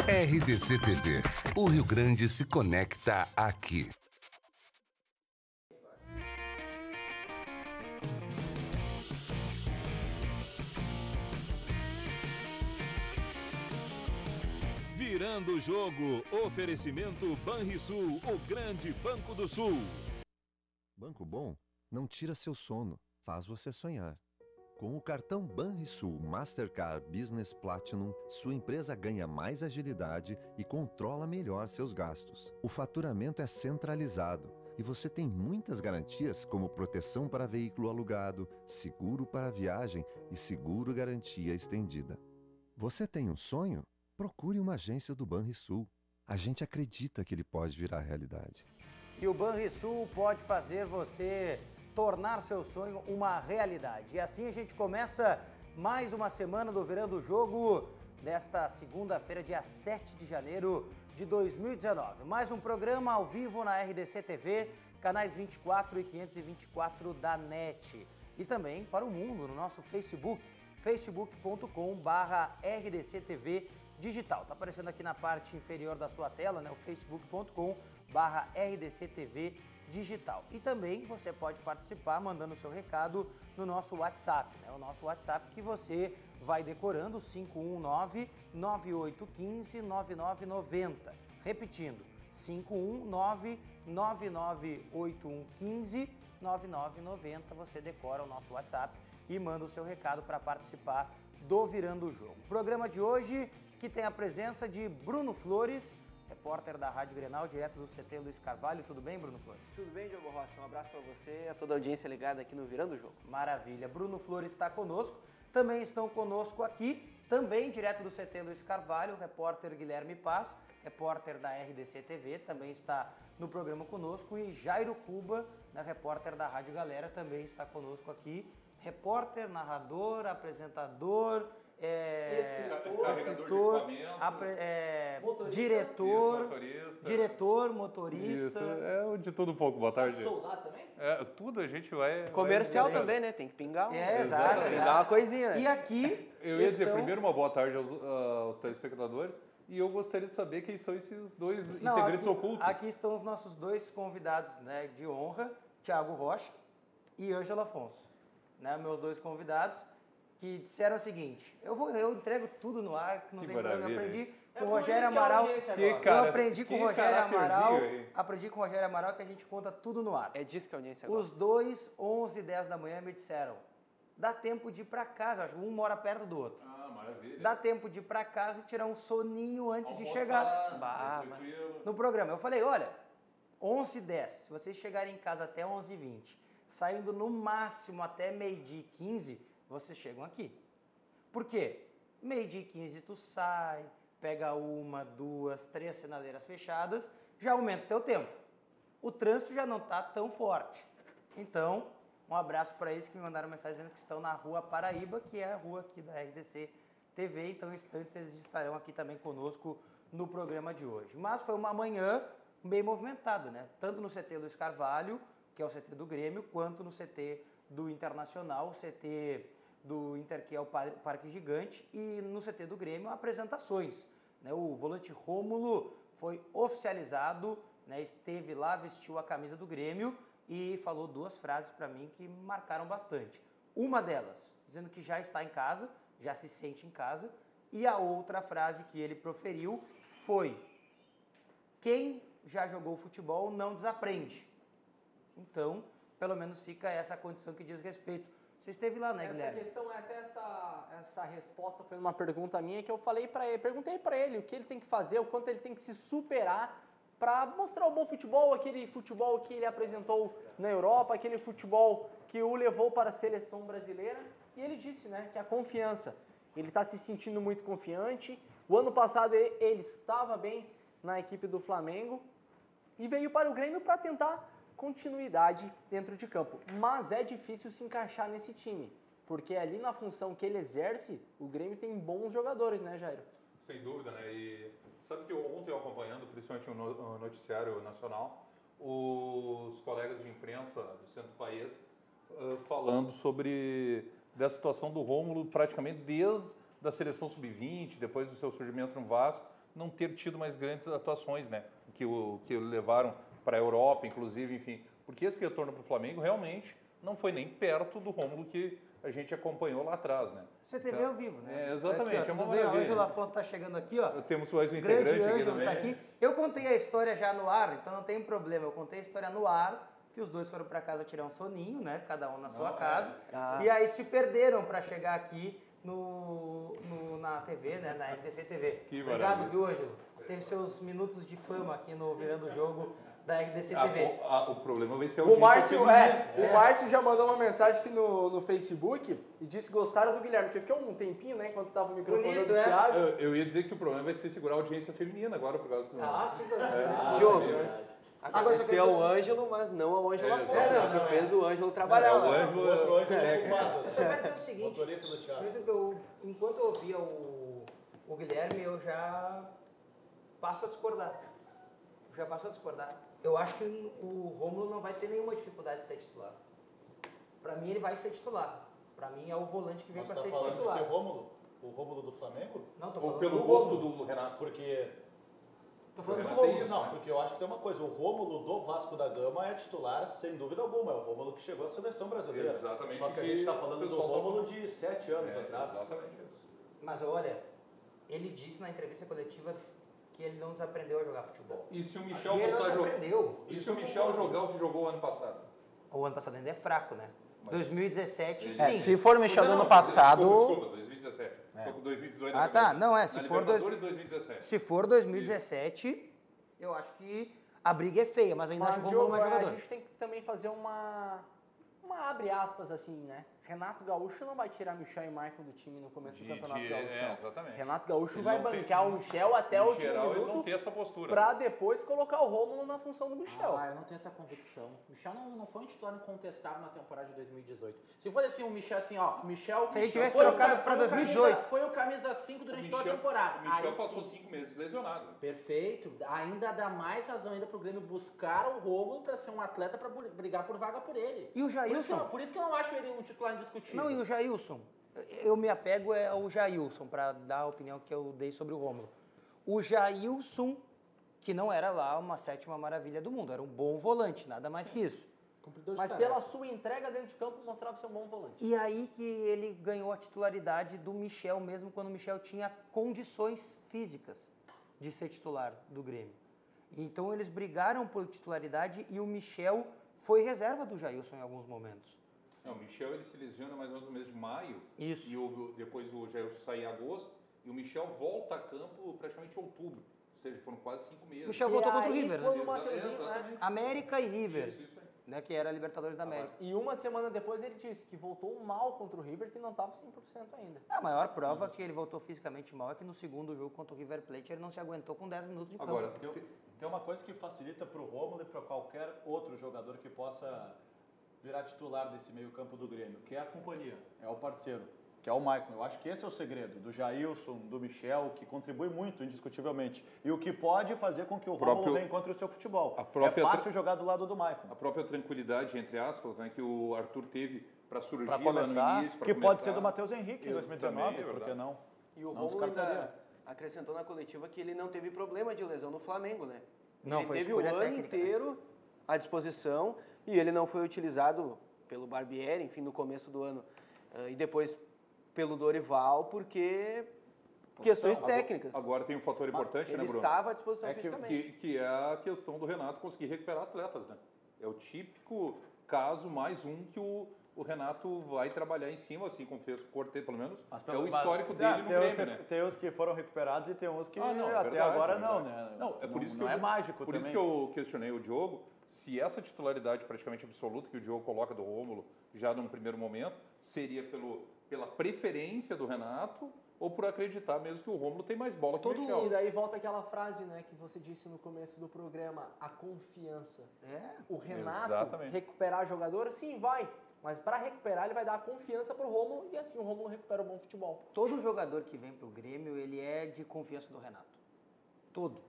RDC TV. O Rio Grande se conecta aqui. Virando o jogo, oferecimento Banrisul, o grande Banco do Sul. Banco Bom não tira seu sono, faz você sonhar. Com o cartão Banrisul Mastercard Business Platinum, sua empresa ganha mais agilidade e controla melhor seus gastos. O faturamento é centralizado e você tem muitas garantias como proteção para veículo alugado, seguro para viagem e seguro garantia estendida. Você tem um sonho? Procure uma agência do Banrisul. A gente acredita que ele pode virar realidade. E o Banrisul pode fazer você tornar seu sonho uma realidade. E assim a gente começa mais uma semana do Virando o Jogo desta segunda-feira, dia 7 de janeiro de 2019. Mais um programa ao vivo na RDC TV, canais 24 e 524 da NET. E também para o mundo no nosso Facebook, facebook.com/RDCTV Digital. Está aparecendo aqui na parte inferior da sua tela, né? O facebook.com/RDCTV Digital. E também você pode participar mandando seu recado no nosso WhatsApp, né? O nosso WhatsApp que você vai decorando, 519-9815-9990. Repetindo, 519-998115-9990. Você decora o nosso WhatsApp e manda o seu recado para participar do Virando o Jogo. O programa de hoje que tem a presença de Bruno Flores, repórter da Rádio Grenal, direto do CT Luiz Carvalho. Tudo bem, Bruno Flores? Tudo bem, Diogo Rossi. Um abraço para você e a toda a audiência ligada aqui no Virando o Jogo. Maravilha. Bruno Flores está conosco. Também estão conosco aqui, também direto do CT Luiz Carvalho, o repórter Guilherme Paz, repórter da RDC TV, também está no programa conosco. E Jairo Cuba, repórter da Rádio Galera, também está conosco aqui. Repórter, narrador, apresentador, escritor, diretor, motorista. Isso, de tudo um pouco. Boa tarde. Soldado também? Tudo a gente vai... Comercial também, né? Tem que pingar. Exato. Pingar uma coisinha, né? E aqui eu ia dizer primeiro uma boa tarde aos telespectadores e eu gostaria de saber quem são esses dois integrantes ocultos. Aqui estão os nossos dois convidados, né, de honra, Thiago Rocha e Ângelo Afonso. Né, meus dois convidados, que disseram o seguinte: eu entrego tudo no ar, que não tem problema. Eu aprendi com o Rogério Amaral. Aprendi com o Rogério Amaral que a gente conta tudo no ar. É disso que a audiência gosta. Os dois, 11h10 da manhã, me disseram: dá tempo de ir pra casa, acho que um mora perto do outro. Ah, maravilha. Dá tempo de ir pra casa e tirar um soninho antes de chegar no programa. Eu falei: olha, 11h10, se vocês chegarem em casa até 11h20, saindo no máximo até meio-dia e 15, vocês chegam aqui. Por quê? Meio-dia e 15 tu sai, pega 1, 2, 3 sinaleiras fechadas, já aumenta o teu tempo. O trânsito já não está tão forte. Então, um abraço para eles que me mandaram mensagem dizendo que estão na Rua Paraíba, que é a rua aqui da RDC TV. Então, em instantes, eles estarão aqui também conosco no programa de hoje. Mas foi uma manhã bem movimentada, né? Tanto no CT Luiz Carvalho, que é o CT do Grêmio, quanto no CT do Internacional, o CT do Inter, que é o Parque Gigante, e no CT do Grêmio, apresentações. Né? O volante Rômulo foi oficializado, né? Esteve lá, vestiu a camisa do Grêmio e falou 2 frases para mim que marcaram bastante. Uma delas, dizendo que já está em casa, já se sente em casa, e a outra frase que ele proferiu foi: quem já jogou futebol não desaprende. Então, pelo menos fica essa condição que diz respeito. Você esteve lá, né, Guilherme? Essa questão, até essa resposta foi uma pergunta minha que eu perguntei para ele o que ele tem que fazer, o quanto ele tem que se superar para mostrar o bom futebol, aquele futebol que ele apresentou na Europa, aquele futebol que o levou para a seleção brasileira. E ele disse, né, que a confiança, ele está se sentindo muito confiante. O ano passado ele estava bem na equipe do Flamengo e veio para o Grêmio para tentar continuidade dentro de campo, mas é difícil se encaixar nesse time, porque ali na função que ele exerce, o Grêmio tem bons jogadores, né, Jairo? Sem dúvida, né? E sabe que ontem eu acompanhando, principalmente o noticiário nacional, os colegas de imprensa do centro do país falando sobre dessa situação do Rômulo praticamente desde da seleção sub-20, depois do seu surgimento no Vasco, não ter tido mais grandes atuações, né? Que o levaram para a Europa, inclusive, enfim. Porque esse retorno para o Flamengo realmente não foi nem perto do Rômulo que a gente acompanhou lá atrás, né? CTV ao vivo, né? Exatamente, aqui, ó, é uma tudo bem? maravilha. A Ângela Fonte está chegando aqui, ó. Temos mais um Grande integrante aqui Ângelo também. tá aqui. Eu contei a história já no ar, então não tem problema. Eu contei a história no ar, que os dois foram para casa tirar um soninho, né? Cada um na sua casa. E aí se perderam para chegar aqui na TV, né? Na RDC TV. Que Obrigado, maravilha. viu, Ângelo? Teve seus minutos de fama aqui no Virando o Jogo da RDC TV. O problema vai ser O Márcio já mandou uma mensagem aqui no Facebook e disse que gostaram do Guilherme, porque ficou um tempinho, né, enquanto tava o microfone Bonito, do né? Thiago. Eu ia dizer que o problema vai ser segurar a audiência feminina agora, por causa do... Sim, Diogo, Agradecer ao Ângelo, mas não ao Ângelo Afonso, que fez o Ângelo trabalhar. O Ângelo Eu só quero dizer o seguinte, enquanto eu ouvia o Guilherme, eu já passo a discordar. Eu acho que o Rômulo não vai ter nenhuma dificuldade de ser titular. Pra mim, ele vai ser titular. Pra mim, é o volante que vem pra ser titular. Você tá falando de que o Rômulo do Flamengo? Não, tô Ou falando pelo do gosto Rômulo. do Renato? Porque... Tô falando do Renato tem Rômulo. isso, Não, né? porque eu acho que tem uma coisa, o Rômulo do Vasco da Gama é titular sem dúvida alguma, é o Rômulo que chegou à seleção brasileira. Exatamente. Só que a gente está falando do pessoal Rômulo de 7 anos atrás. Exatamente isso. Mas olha, ele disse na entrevista coletiva que ele não desaprendeu a jogar futebol. E se o Michel Ele não voltar a jogar? desaprendeu. E se o Michel jogar o que jogou o ano passado? O ano passado ainda é fraco, né? Mas- 2017, É, sim. Se for o Michel do Não, ano passado... Desculpa, 2017. Tô com 2018 na Ah, tá. cabeça. Não, se Na for Libertadores, 2017. Se for 2017, eu acho que a briga é feia, mas ainda acho Mas, que o Rômulo Diogo, é mais a jogador. gente tem que também fazer uma abre aspas assim, né? Renato Gaúcho não vai tirar Michel e Maicon do time no começo do Campeonato Gaúcho. Exatamente. Renato Gaúcho Ele vai não tem- bancar o Michel até o Em último geral, ele não minuto tem essa postura. pra depois colocar o Rômulo na função do Michel. Eu não tenho essa convicção. O Michel não foi um titular incontestável na temporada de 2018. Se fosse assim, o Michel assim, ó, Michel... Se ele tivesse foi trocado pra 2018. Foi o camisa 5 durante toda a temporada. O Michel Aí passou sim. 5 meses lesionado. Perfeito. Ainda dá mais razão ainda pro Grêmio buscar o Rômulo pra ser um atleta pra brigar por vaga por ele. E o Jailson? Por isso que eu não acho ele um titular indiscutível. Não, e o Jailson? Eu me apego ao Jailson, para dar a opinião que eu dei sobre o Rômulo. O Jailson, que não era lá uma sétima maravilha do mundo, era um bom volante, nada mais que isso. Cumpridor de Mas tarefa. pela sua entrega dentro de campo mostrava ser um bom volante. E aí que ele ganhou a titularidade do Michel, mesmo quando o Michel tinha condições físicas de ser titular do Grêmio. Então eles brigaram por titularidade e o Michel foi reserva do Jailson em alguns momentos. Não, o Michel ele se lesiona mais ou menos no mês de maio. Isso. E depois o Jailson sai em agosto. E o Michel volta a campo praticamente em outubro. Ou seja, foram quase 5 meses. O Michel voltou contra o aí, River, quando né? o Mateuzinho, né? Exatamente. América e River, Isso aí. né, que era a Libertadores da América. E uma semana depois ele disse que voltou mal contra o River, que não estava 100% ainda. A maior prova que ele voltou fisicamente mal é que no segundo jogo contra o River Plate ele não se aguentou com 10 minutos de campo. Agora, Tem uma coisa que facilita para o Rômulo e para qualquer outro jogador que possa virar titular desse meio campo do Grêmio, que é a companhia, é o parceiro, que é o Maicon. Eu acho que esse é o segredo do Jailson, do Michel, que contribui muito, indiscutivelmente. E o que pode fazer com que o Rômulo reencontre o seu futebol. É fácil jogar do lado do Maicon. a própria tranquilidade, entre aspas, né, que o Arthur teve para surgir Para lá começar, no início. pra que pode começar. ser do Matheus Henrique em Isso 2019, também é por que verdade. não? E o Não Rômulo descartaria. ainda acrescentou na coletiva que ele não teve problema de lesão no Flamengo, né? Não, ele foi teve o escolha ano técnica, né? inteiro à disposição e ele não foi utilizado pelo Barbieri, enfim, no começo do ano, e depois pelo Dorival, porque questões técnicas. Agora tem um fator importante, Ele né, Bruno? estava à disposição fisicamente. Que é a questão do Renato conseguir recuperar atletas, né? É o típico caso, mais um, que o Renato vai trabalhar em cima, assim como fez o Cortez, pelo menos. É o histórico dele no Grêmio, né? Tem uns que foram recuperados e tem uns que Ah, não, é até verdade, agora é não, verdade. né? Não, é por isso que não eu, é mágico por também. isso que eu questionei o Diogo, se essa titularidade praticamente absoluta que o Diogo coloca do Rômulo já num primeiro momento, seria pela preferência do Renato ou por acreditar mesmo que o Rômulo tem mais bola que o E Michel. daí volta aquela frase, né, que você disse no começo do programa, a confiança. O Renato Exatamente. recuperar jogador, sim, vai. Mas para recuperar, ele vai dar a confiança pro Rômulo e assim o Rômulo recupera o bom futebol. Todo jogador que vem pro Grêmio, ele é de confiança do Renato. Todo.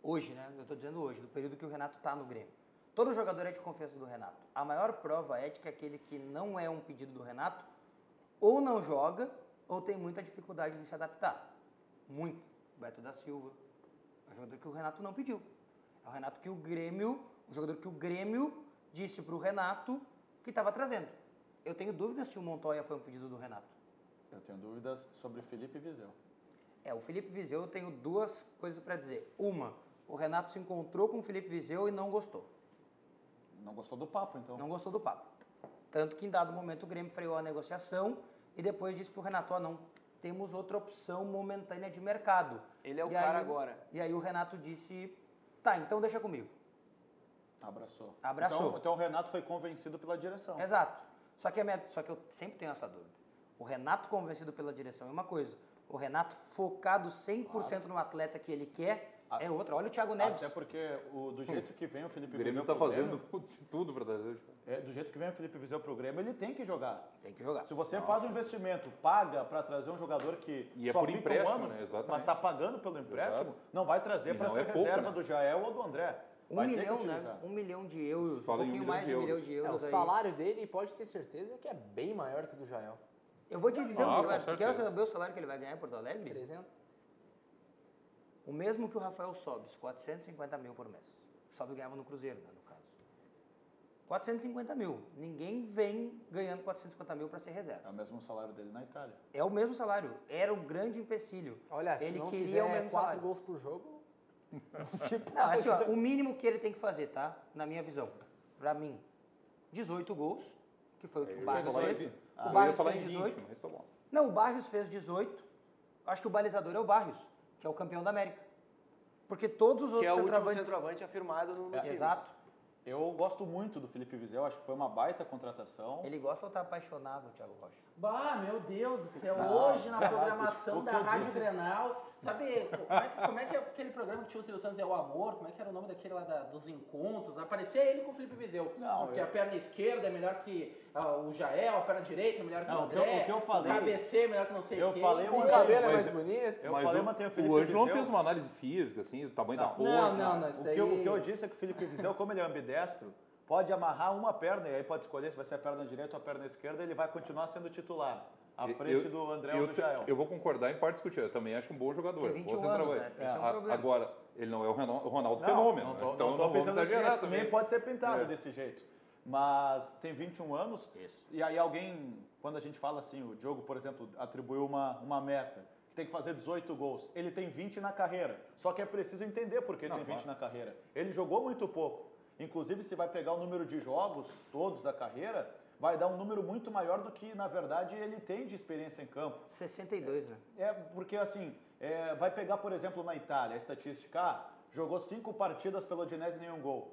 Hoje, né? Eu tô dizendo hoje, do período que o Renato tá no Grêmio. Todo jogador é de confiança do Renato. A maior prova é de que aquele que não é um pedido do Renato, ou não joga, ou tem muita dificuldade de se adaptar. Muito. Beto da Silva, É um jogador que o Renato não pediu. É um Renato que o jogador que o Grêmio disse pro Renato que estava trazendo. Eu tenho dúvidas se o Montoya foi um pedido do Renato. Eu tenho dúvidas sobre Felipe Viseu. O Felipe Viseu, eu tenho duas coisas para dizer. Uma, o Renato se encontrou com o Felipe Viseu e não gostou. Não gostou do papo, então? Não gostou do papo. Tanto que em dado momento o Grêmio freou a negociação e depois disse pro Renato, não, temos outra opção momentânea de mercado. Ele é o cara agora. E aí o Renato disse, tá, então deixa comigo. Abraçou. Então o Renato foi convencido pela direção. Exato. Só que eu sempre tenho essa dúvida. O Renato convencido pela direção é uma coisa. O Renato focado 100% no atleta que ele quer é outra. Olha o Thiago Neves. Até porque do jeito que vem o Felipe Viseu. O Grêmio está fazendo tudo para trazer. Do jeito que vem o Felipe Viseu pro Grêmio, ele tem que jogar. Tem que jogar. Se você faz um investimento, paga para trazer um jogador que só por fica empréstimo, um ano, né? Exatamente. mas está pagando pelo empréstimo, Exato. não vai trazer para ser reserva do Jael ou do André. 1 milhão, né? 1 milhão de euros, um pouquinho mais de 1 milhão de euros. O salário dele, pode ter certeza que é bem maior que o do Jael. Eu vou te dizer o salário. Tu quer saber o salário que ele vai ganhar em Porto Alegre? 300. O mesmo que o Rafael Sobis, 450 mil por mês. O Sobis ganhava no Cruzeiro, né, no caso. 450 mil. Ninguém vem ganhando 450 mil para ser reserva. É o mesmo salário dele na Itália. É o mesmo salário. Era um grande empecilho. Olha, ele se não queria o mesmo 4 salário. gols por jogo... Não, assim, ó, o mínimo que ele tem que fazer, tá? Na minha visão. Pra mim, 18 gols, que foi o que o Barrios fez. O Barrios fez 18. 20, mas tá bom. Não, o Barrios fez 18. Acho que o balizador é o Barrios, que é o campeão da América. Porque todos os outros centroavantes... Que é o último centroavante afirmado no time. Exato. Eu gosto muito do Felipe Viseu, acho que foi uma baita contratação. Ele gosta ou tá apaixonado, Thiago Rocha? Bah, meu Deus do céu, hoje na programação da Rádio Grenal, sabe como é que é aquele programa que tinha o Silvio Santos é o Amor, como é que era o nome daquele lá dos encontros, aparecia ele com o Felipe Viseu, porque a perna esquerda é melhor que o Jael, a perna direita é melhor que o André, o que eu falei, o KBC é melhor que não sei quem. O cabelo é mais bonito. Eu falei, mantém o Felipe O Ângelo Viseu. não fez uma análise física, assim, do tamanho da porra. Não, isso daí... O que eu disse é que o Felipe Viseu, como ele é ambidestro, pode amarrar uma perna, e aí pode escolher se vai ser a perna direita ou a perna esquerda, ele vai continuar sendo titular, à frente do André ou do Jael. Eu vou concordar em parte discutir, eu também acho um bom jogador. Tem 21 anos, né? Esse é um problema. Agora, ele não é o Ronaldo Fenômeno, então não vamos exagerar também. Nem pode ser pintado desse jeito. Mas tem 21 anos, e aí alguém, quando a gente fala assim, o Diogo, por exemplo, atribuiu uma meta, que tem que fazer 18 gols. Ele tem 20 na carreira, só que é preciso entender por que tem 20 na carreira. Ele jogou muito pouco. Inclusive, se vai pegar o número de jogos todos da carreira, vai dar um número muito maior do que, na verdade, ele tem de experiência em campo. 62, né? Porque assim, vai pegar, por exemplo, na Itália, a estatística, jogou 5 partidas pelo Udinese e nenhum gol.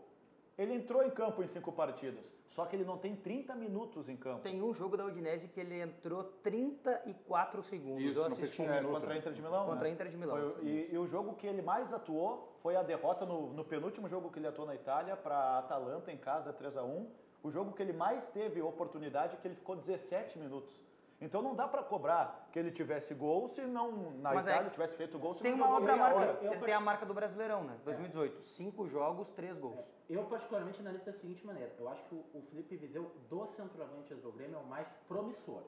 Ele entrou em campo em 5 partidas, só que ele não tem 30 minutos em campo. Tem um jogo da Udinese que ele entrou 34 segundos. Isso, eu não fez assisti. um minuto. Contra a Inter de Milão? Contra a né? Inter de Milão. E o jogo que ele mais atuou foi a derrota no penúltimo jogo que ele atuou na Itália para a Atalanta em casa, 3-1. O jogo que ele mais teve oportunidade é que ele ficou 17 minutos. Então não dá para cobrar que ele tivesse gol se não na Itália tivesse feito gol. Se Tem não uma jogou outra meia marca. hora. Ele tem a marca do Brasileirão, né? 2018. 5 jogos, 3 gols. Eu particularmente analiso da seguinte maneira, eu acho que o Felipe Viseu, dos centroavantes do Grêmio, é o mais promissor.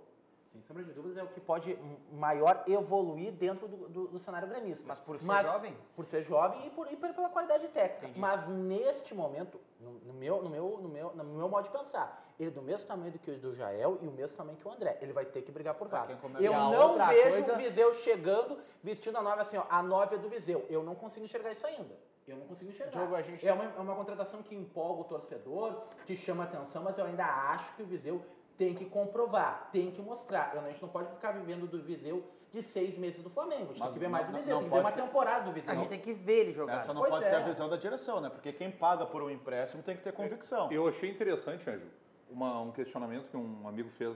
Sem sombra de dúvidas, é o que pode maior evoluir dentro do cenário gremista. Mas por ser jovem? Por ser jovem e pela qualidade técnica. Entendi. Mas neste momento, no meu modo de pensar, ele é do mesmo tamanho do que o do Jael e o mesmo tamanho que o André. Ele vai ter que brigar por vaga. Eu não vejo o Viseu chegando vestindo a 9 assim, ó, a 9 é do Viseu. Eu não consigo enxergar isso ainda. Eu não consigo enxergar. Diogo, a gente... É uma contratação que empolga o torcedor, que chama atenção, mas eu ainda acho que o Viseu tem que comprovar, tem que mostrar. A gente não pode ficar vivendo do Viseu de 6 meses do Flamengo. A gente tem que ver mais do Viseu, tem que ver uma temporada do Viseu. A gente tem que ver ele jogar. Essa não pode ser a visão da direção, né? Porque quem paga por um empréstimo tem que ter convicção. Eu achei interessante, Ângelo, um questionamento que um amigo fez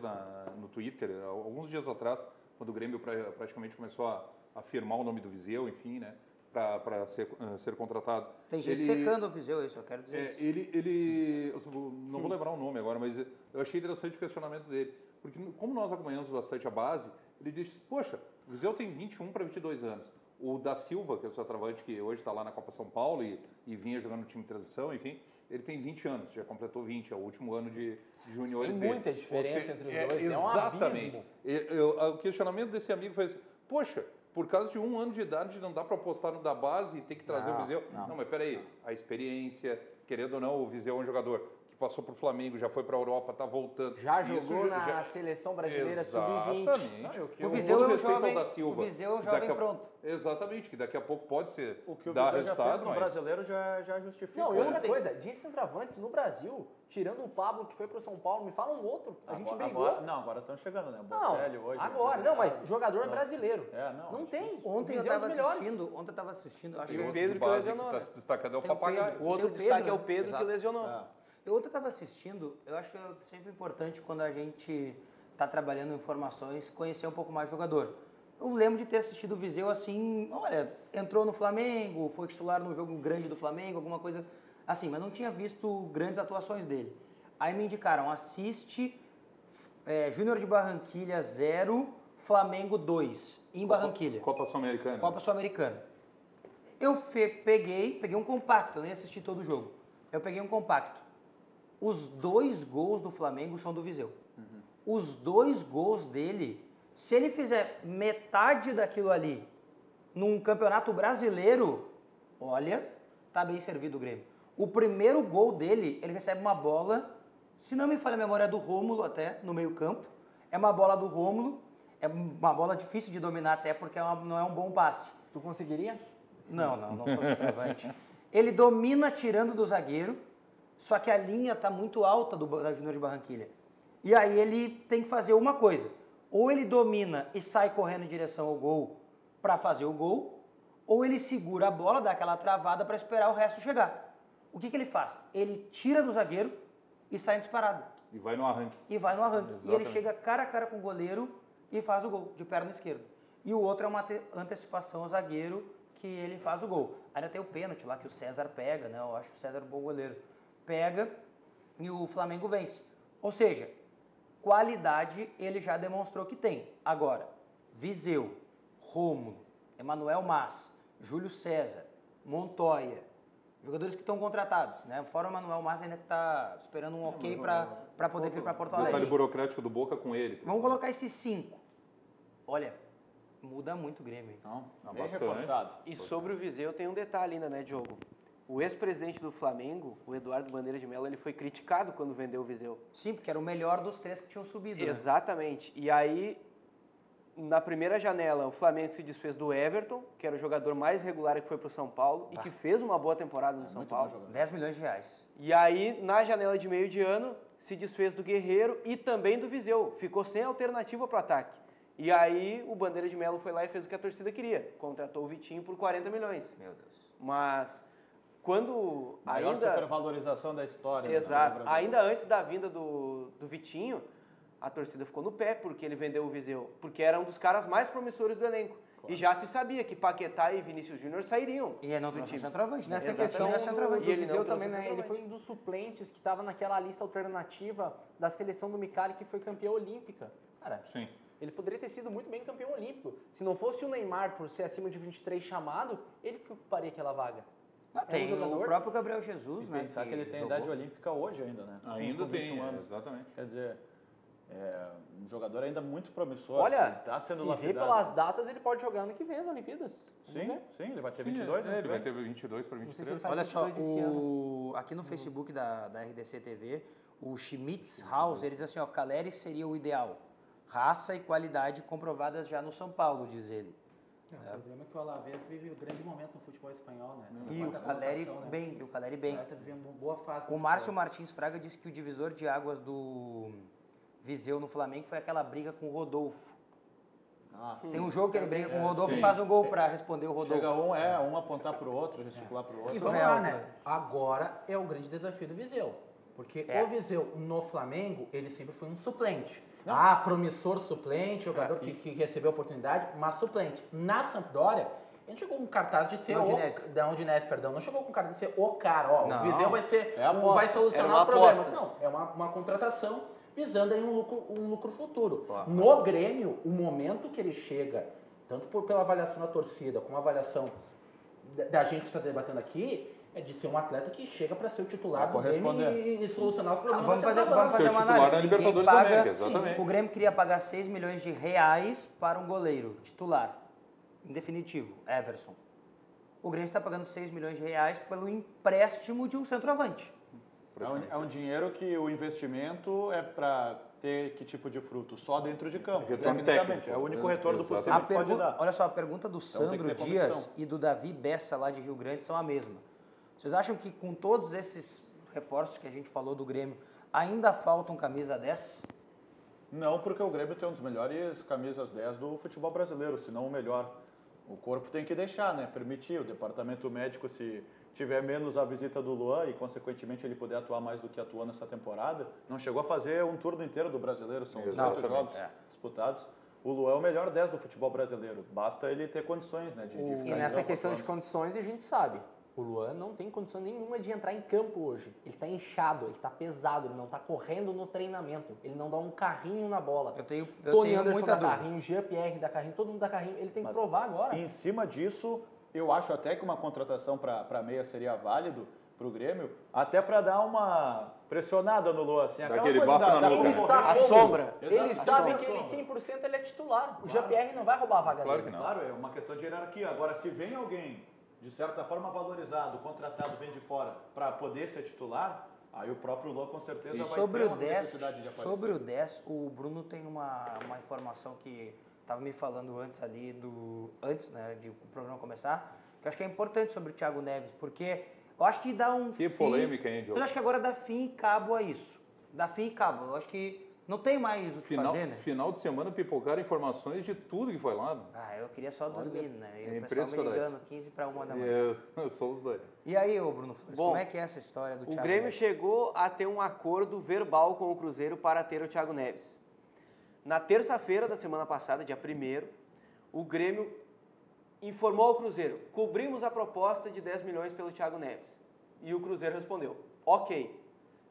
no Twitter, alguns dias atrás, quando o Grêmio praticamente começou a firmar o nome do Viseu, enfim, né? Para ser contratado. Tem gente secando o Viseu, isso, eu quero dizer isso. Eu não vou lembrar o nome agora, mas eu achei interessante o questionamento dele. Porque como nós acompanhamos bastante a base, ele disse, poxa, o Viseu tem 21 para 22 anos. O da Silva, que é o centroavante que hoje está lá na Copa São Paulo e vinha jogando no time de transição, enfim, ele tem 20 anos, já completou 20, é o último ano de juniores dele. Tem muita diferença entre os dois, exatamente. é um abismo. O questionamento desse amigo foi assim, poxa, por causa de 1 ano de idade, não dá para apostar no da base e ter que trazer o Viseu. Não, mas peraí, a experiência, querendo ou não, o Viseu é um jogador que passou para o Flamengo, já foi para a Europa, está voltando. Já jogou na seleção brasileira sub-20. Exatamente. O Viseu é um jovem, da Silva, o Viseu é um jovem pronto. Exatamente, que daqui a pouco pode ser O que o dar Viseu já resultado, fez no brasileiro já justifica. Não, e outra coisa, de centroavantes no Brasil, tirando o Pablo que foi pro São Paulo, me fala um outro. A gente brigou. Agora estão chegando, né? O Bocelli hoje. Agora, não, mas jogador brasileiro. Não tem. Ontem eu estava assistindo, acho E que o Pedro que lesionou. Que está se destacando é o Tem o Papagaio. Pedro. O outro Tem o destaque Pedro, é o Pedro exato. que lesionou. Eu ontem estava assistindo, eu acho que é sempre importante quando a gente está trabalhando em formações, conhecer um pouco mais o jogador. Eu lembro de ter assistido o Viseu assim, olha, entrou no Flamengo, foi titular num jogo grande do Flamengo, alguma coisa assim, mas não tinha visto grandes atuações dele. Aí me indicaram, assiste Júnior de Barranquilha 0, Flamengo 2, em Barranquilha. Copa Sul-Americana. Copa Sul-Americana. Eu peguei um compacto, eu nem assisti todo o jogo. Eu peguei um compacto. Os 2 gols do Flamengo são do Viseu. Os 2 gols dele, se ele fizer metade daquilo ali num campeonato brasileiro, olha, tá bem servido o Grêmio. O primeiro gol dele, ele recebe uma bola, se não me falha a memória, é do Rômulo até, no meio campo. É uma bola do Rômulo, é uma bola difícil de dominar até porque não é um bom passe. Tu conseguiria? Não sou centroavante. Ele domina tirando do zagueiro, só que a linha está muito alta da Júnior de Barranquilha. E aí ele tem que fazer uma coisa. Ou ele domina e sai correndo em direção ao gol para fazer o gol, ou ele segura a bola, dá aquela travada para esperar o resto chegar. O que ele faz? Ele tira do zagueiro e sai disparado. E vai no arranque. Exatamente. E ele chega cara a cara com o goleiro e faz o gol, de perna esquerda. E o outro é uma antecipação ao zagueiro que ele faz o gol. Ainda tem o pênalti lá que o César pega, né? Eu acho o César um bom goleiro. Pega e o Flamengo vence. Ou seja, qualidade ele já demonstrou que tem. Agora, Viseu, Rômulo, Emanuel Mas, Júlio César, Montoya, jogadores que estão contratados, né? Fora o Emanuel Mas ainda que está esperando um ok para poder vir para Porto Alegre. Detalhe burocrático do Boca com ele. Vamos colocar esses 5. Olha, muda muito o Grêmio. Bem reforçado. E sobre o Viseu tem um detalhe ainda, né, Diogo? O ex-presidente do Flamengo, o Eduardo Bandeira de Mello, ele foi criticado quando vendeu o Viseu. Sim, porque era o melhor dos 3 que tinham subido. Exatamente. Né? E aí, na primeira janela, o Flamengo se desfez do Everton, que era o jogador mais regular que foi para o São Paulo e que fez uma boa temporada no São Paulo. 10 milhões de reais. E aí, na janela de meio de ano, se desfez do Guerreiro e também do Viseu. Ficou sem alternativa para o ataque. E aí, o Bandeira de Mello foi lá e fez o que a torcida queria. Contratou o Vitinho por 40 milhões. Meu Deus. Mas quando Maior ainda... supervalorização da história. Exato. Ainda antes da vinda do Vitinho, a torcida ficou no pé porque ele vendeu o Viseu. Porque era um dos caras mais promissores do elenco. Claro. E já se sabia que Paquetá e Vinícius Júnior sairiam. E não trouxe centroavante, né? Nessa questão centroavante. E o Viseu também, né? Ele foi um dos suplentes que estava naquela lista alternativa da seleção do Micali, que foi campeã olímpica. Cara, sim. Ele poderia ter sido muito bem campeão olímpico. Se não fosse o Neymar, por ser acima de 23 chamado, ele que ocuparia aquela vaga. Tem o próprio Gabriel Jesus, né? Pensar que ele tem idade olímpica hoje ainda, né? Ainda com tem, 21 anos. Exatamente. Quer dizer, um jogador ainda muito promissor. Olha, tá sendo se lapidado. vê pelas datas, ele pode jogar ano que vem as Olimpíadas. Sim, ele vai ter 22. Ele vai ter 22 para 23. Se ele faz Olha só, 22 esse ano. aqui no Facebook da RDC TV, o Schmitz House, ele diz assim, ó, Caleri seria o ideal. Raça e qualidade comprovadas já no São Paulo, diz ele. O problema é que o Alavés vive um grande momento no futebol espanhol, né? E o Caleri bem, e o Caleri bem. Tá vivendo uma boa fase. O Márcio Martins Fraga disse que o divisor de águas do Viseu no Flamengo foi aquela briga com o Rodolfo. Tem um jogo que ele briga com o Rodolfo e faz um gol para responder o Rodolfo. Chega um apontar pro outro, gesticular pro outro. E vamos lá, né? Agora é o grande desafio do Viseu. Porque o Viseu no Flamengo, ele sempre foi um suplente. Promissor suplente, jogador que recebeu oportunidade, mas suplente. Na Sampdoria, ele chegou com cartaz de ser da Udinese, perdão. Não chegou com cartaz de ser o cara. Ó, o Viseu vai ser, vai solucionar os problemas. Não, é uma contratação visando aí um lucro futuro. No Grêmio, o momento que ele chega, tanto pela avaliação da torcida, como a avaliação da gente que está debatendo aqui, é de ser um atleta que chega para ser o titular do Grêmio e solucionar os problemas. Vamos fazer uma análise. Libertadores também, exatamente. O Grêmio queria pagar 6 milhões de reais para um goleiro titular. em definitivo, Everson. O Grêmio está pagando 6 milhões de reais pelo empréstimo de um centroavante. É um dinheiro que o investimento é para ter que tipo de fruto? Só dentro de campo, tecnicamente. É o único retorno possível que pode dar. Olha só, a pergunta do Sandro Dias e do Davi Bessa, lá de Rio Grande, são a mesma. Vocês acham que com todos esses reforços que a gente falou do Grêmio, ainda faltam camisa 10? Não, porque o Grêmio tem um dos melhores camisas 10 do futebol brasileiro, se não o melhor. O corpo tem que deixar, né? Permitir. O departamento médico, se tiver menos a visita do Luan e, consequentemente, ele puder atuar mais do que atuou nessa temporada, não chegou a fazer um turno inteiro do brasileiro, são 18 jogos disputados. O Luan é o melhor 10 do futebol brasileiro. Basta ele ter condições, né? De ficar e nessa questão de condições, a gente sabe. O Luan não tem condição nenhuma de entrar em campo hoje. Ele está inchado, ele está pesado, ele não está correndo no treinamento. Ele não dá um carrinho na bola. Eu tenho Anderson muita dá carrinho, Jean-Pierre dá carrinho, todo mundo dá carrinho. Ele tem que provar agora. E em cima disso, eu acho até que uma contratação para meia seria válido para o Grêmio, até para dar uma pressionada no Luan. Assim, aquele bafo na nuca. Ele está a sombra. Ele sabe que ele 100% ele é titular. O Jean-Pierre não vai roubar a vaga Claro dele. que não. Claro, é uma questão de hierarquia. Agora, se vem alguém de certa forma valorizado, contratado, vem de fora, para poder ser titular, aí o próprio Luan com certeza vai ter uma necessidade de aparecer. Sobre o 10, o Bruno tem uma informação que estava me falando antes ali, antes, né, de o programa começar, que eu acho que é importante sobre o Thiago Neves, porque eu acho que dá um Que polêmica, hein, Diogo? Eu acho que agora dá fim e cabo a isso. Dá fim e cabo. Eu acho que não tem mais o que fazer, né? Final de semana pipocaram informações de tudo que foi lá. Eu queria só dormir, né? E É o pessoal me impressionante. ligando 15 para 1 da manhã. Somos dois. E aí, ô Bruno Flores, Bom, como é que é essa história do Thiago O Grêmio Neves? chegou a ter um acordo verbal com o Cruzeiro para ter o Thiago Neves. Na terça-feira da semana passada, dia 1º, o Grêmio informou ao Cruzeiro: cobrimos a proposta de 10 milhões pelo Thiago Neves. E o Cruzeiro respondeu: ok.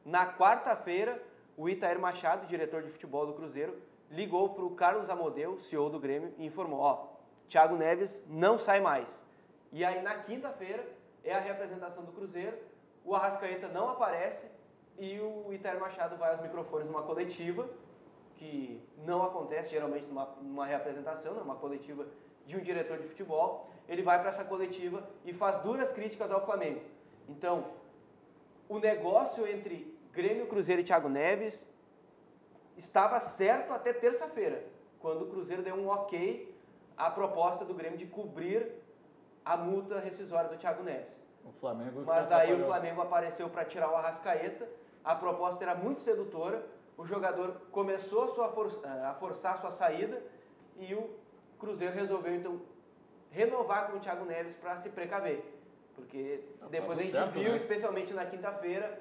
Na quarta-feira, o Itair Machado, diretor de futebol do Cruzeiro, ligou para o Carlos Amodeu, CEO do Grêmio, e informou: Thiago Neves não sai mais. E aí, na quinta-feira, é a representação do Cruzeiro, o Arrascaeta não aparece e o Itair Machado vai aos microfones numa coletiva, que não acontece geralmente numa reapresentação, numa coletiva de um diretor de futebol. Ele vai para essa coletiva e faz duras críticas ao Flamengo. Então, o negócio entre Grêmio, Cruzeiro e Thiago Neves estava certo até terça-feira, quando o Cruzeiro deu um ok à proposta do Grêmio de cobrir a multa rescisória do Thiago Neves. O Flamengo Mas aí o Flamengo apareceu para tirar o Arrascaeta, a proposta era muito sedutora, o jogador começou a forçar a sua saída e o Cruzeiro resolveu então renovar com o Thiago Neves para se precaver. Porque depois a gente viu, especialmente na quinta-feira,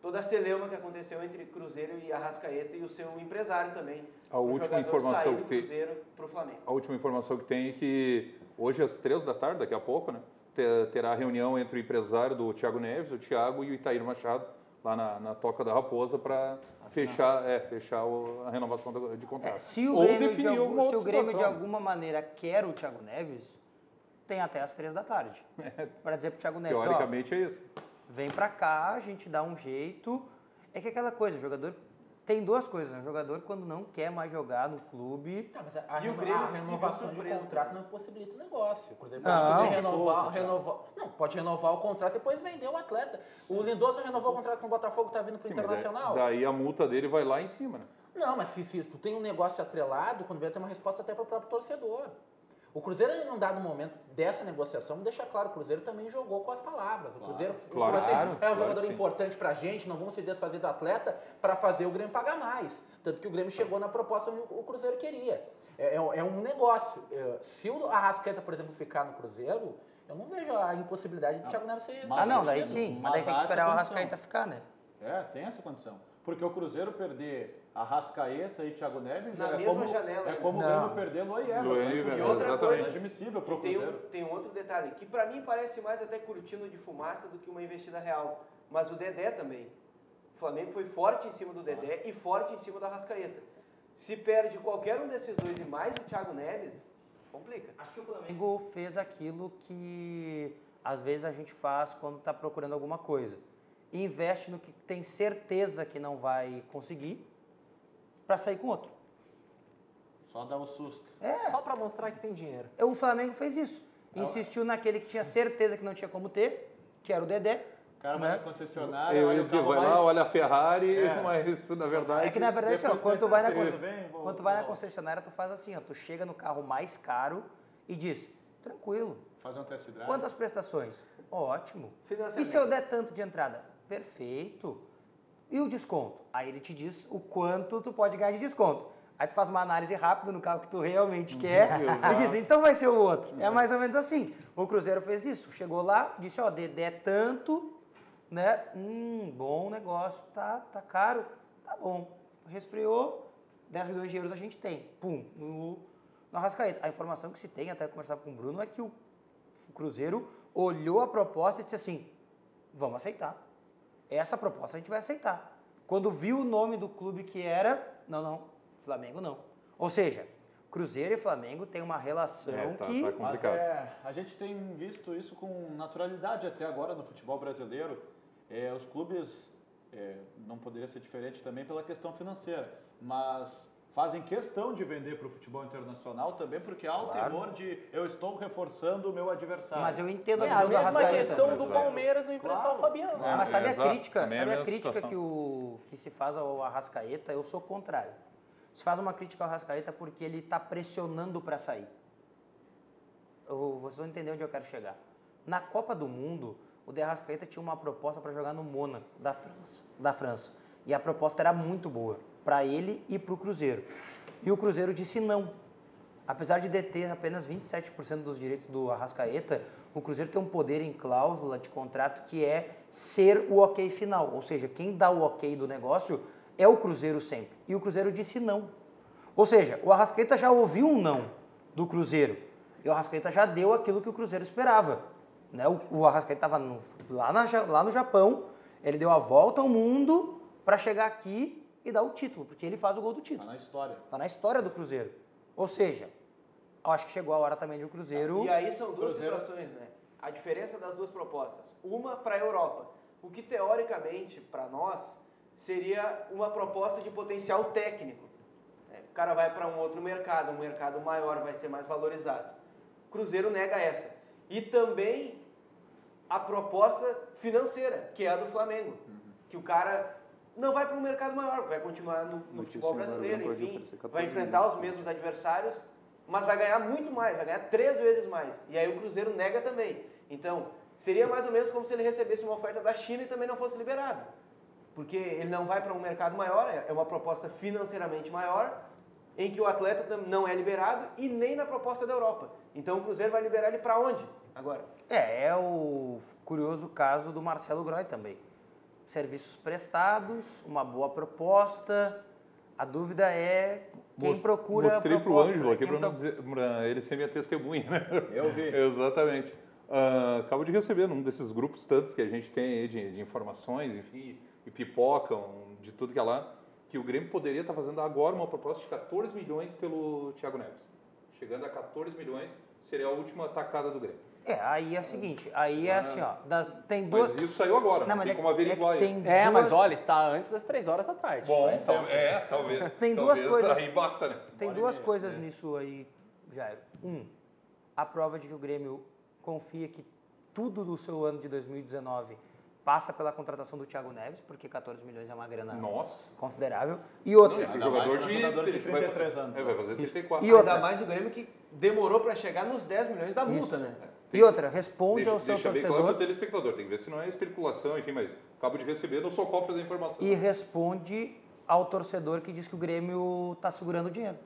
toda a celeuma que aconteceu entre Cruzeiro e Arrascaeta e o seu empresário também. A última informação que tem, Cruzeiro para o Flamengo. A última informação que tem é que hoje às 3h, daqui a pouco, né, terá a reunião entre o empresário do Thiago Neves, o Thiago e o Itair Machado, lá na Toca da Raposa, para fechar a renovação de contrato. Se o Grêmio de alguma maneira quer o Thiago Neves, tem até às 3h para dizer pro Thiago Neves, teoricamente é isso. Vem pra cá, a gente dá um jeito. É que aquela coisa, o jogador tem duas coisas, né? O jogador, quando não quer mais jogar no clube... Mas a renovação de contrato não possibilita o negócio. O Cruzeiro pode renovar o contrato e depois vender o atleta. O Lindoso renovou o contrato com o Botafogo, tá vindo pro Internacional. Daí a multa dele vai lá em cima, né? Não, mas se tu tem um negócio atrelado, quando vier ter uma resposta até para o próprio torcedor. O Cruzeiro, em um dado momento dessa negociação, deixa claro, o Cruzeiro também jogou com as palavras. O Cruzeiro é um jogador importante pra gente, não vamos se desfazer do atleta para fazer o Grêmio pagar mais. Tanto que o Grêmio chegou na proposta que o Cruzeiro queria. É um negócio. Se o Arrascaeta, por exemplo, ficar no Cruzeiro, eu não vejo a impossibilidade do Thiago Neves ser... daí sim. Mas daí tem que esperar o Arrascaeta ficar, né? Tem essa condição. Porque o Cruzeiro perder Arrascaeta e Thiago Neves na mesma janela. É como o Grêmio perder Luan e Everton. E outra coisa, inadmissível para o Cruzeiro. Tem um outro detalhe, que para mim parece mais até cortina de fumaça do que uma investida real. Mas o Dedé também. O Flamengo foi forte em cima do Dedé e forte em cima do Arrascaeta. Se perde qualquer um desses dois e mais o Thiago Neves, complica. Acho que o Flamengo fez aquilo que às vezes a gente faz quando está procurando alguma coisa. Investe no que tem certeza que não vai conseguir para sair com outro. Só dar um susto. Só para mostrar que tem dinheiro. O Flamengo fez isso. Insistiu naquele que tinha certeza que não tinha como ter, que era o Dedé. O cara vai na concessionária, Eu olha ia o dizer, carro vai mais... lá, olha a Ferrari, mas na verdade... É que na verdade, assim, ó, Depois quando tu vai na, pensa bem, quando tu vai na concessionária, tu faz assim, ó, tu chega no carro mais caro e diz, tranquilo, Fazer um test drive. quantas prestações? Ótimo. Financiamento. E se eu der tanto de entrada? Perfeito. E o desconto? Aí ele te diz o quanto tu pode ganhar de desconto. Aí tu faz uma análise rápida no carro que tu realmente quer e diz, então vai ser o outro. É mais ou menos assim. O Cruzeiro fez isso. Chegou lá, disse, ó, Dedé tanto, né? Bom negócio, tá caro, tá bom. Resfriou, 10 milhões de euros a gente tem. Pum, no Arrascaeta. A informação que se tem, até conversava com o Bruno, é que o Cruzeiro olhou a proposta e disse assim, vamos aceitar. Essa proposta a gente vai aceitar. Quando viu o nome do clube que era, não, Flamengo não. Ou seja, Cruzeiro e Flamengo têm uma relação que... Tá complicado. Mas a gente tem visto isso com naturalidade até agora no futebol brasileiro. Os clubes, não poderia ser diferente também pela questão financeira, mas fazem questão de vender para o futebol internacional também, porque há o temor de eu estou reforçando o meu adversário. Mas eu entendo a É visão a do mesma Arrascaeta. questão do Palmeiras no emprestar o Fabiano. Mas sabe a exato. crítica, Também é a sabe a mesma crítica situação. que se faz ao Arrascaeta? Eu sou contrário. Se faz uma crítica ao Arrascaeta porque ele está pressionando para sair. Vocês vão entender onde eu quero chegar. Na Copa do Mundo, o De Arrascaeta tinha uma proposta para jogar no Mônaco, da França. E a proposta era muito boa, para ele e para o Cruzeiro. E o Cruzeiro disse não. Apesar de deter apenas 27% dos direitos do Arrascaeta, o Cruzeiro tem um poder em cláusula de contrato que é ser o ok final. Ou seja, quem dá o ok do negócio é o Cruzeiro sempre. E o Cruzeiro disse não. Ou seja, o Arrascaeta já ouviu um não do Cruzeiro. E o Arrascaeta já deu aquilo que o Cruzeiro esperava. Né? O Arrascaeta estava lá no Japão, ele deu a volta ao mundo para chegar aqui e dar o título, porque ele faz o gol do título. Está na história. Está na história do Cruzeiro. Ou seja, eu acho que chegou a hora também de o Cruzeiro... E aí são duas situações, né? A diferença das duas propostas. Uma para a Europa, o que teoricamente, para nós, seria uma proposta de potencial técnico. O cara vai para um outro mercado, um mercado maior, vai ser mais valorizado. O Cruzeiro nega essa. E também a proposta financeira, que é a do Flamengo. Que o cara não vai para um mercado maior, vai continuar no futebol brasileiro, enfim, vai enfrentar os mesmos adversários, mas vai ganhar muito mais, vai ganhar 3 vezes mais. E aí o Cruzeiro nega também. Então, seria mais ou menos como se ele recebesse uma oferta da China e também não fosse liberado. Porque ele não vai para um mercado maior, é uma proposta financeiramente maior, em que o atleta não é liberado e nem na proposta da Europa. Então o Cruzeiro vai liberar ele para onde agora? É o curioso caso do Marcelo Groy também. Serviços prestados, uma boa proposta. A dúvida é quem procura Mostrei a para o proposta. Ângelo aqui para ele ser minha testemunha, né? Eu vi. Exatamente. Acabo de receber num desses grupos tantos que a gente tem aí de informações, enfim, e pipocam de tudo que é lá, que o Grêmio poderia estar fazendo agora uma proposta de 14 milhões pelo Thiago Neves. Chegando a 14 milhões, seria a última atacada do Grêmio. Aí é o seguinte, aí é assim, ó, tem duas... Mas isso saiu agora, não tem como averiguar isso. Mas olha, está antes das 3 horas da tarde. Bom, então, talvez. Tem duas coisas. Aí bata, né? Tem duas coisas nisso aí, Jairo. A prova de que o Grêmio confia que tudo do seu ano de 2019 passa pela contratação do Thiago Neves, porque 14 milhões é uma grana considerável. E outra... Jogador de 33 anos. Vai fazer 34. E outra, ainda mais o Grêmio que demorou para chegar nos 10 milhões da multa, né? E outra, responde ao seu Deixa bem torcedor... claro pro telespectador, tem que ver se não é especulação, enfim, mas acabo de receber, não sou cofre da informação. E responde ao torcedor que diz que o Grêmio está segurando o dinheiro.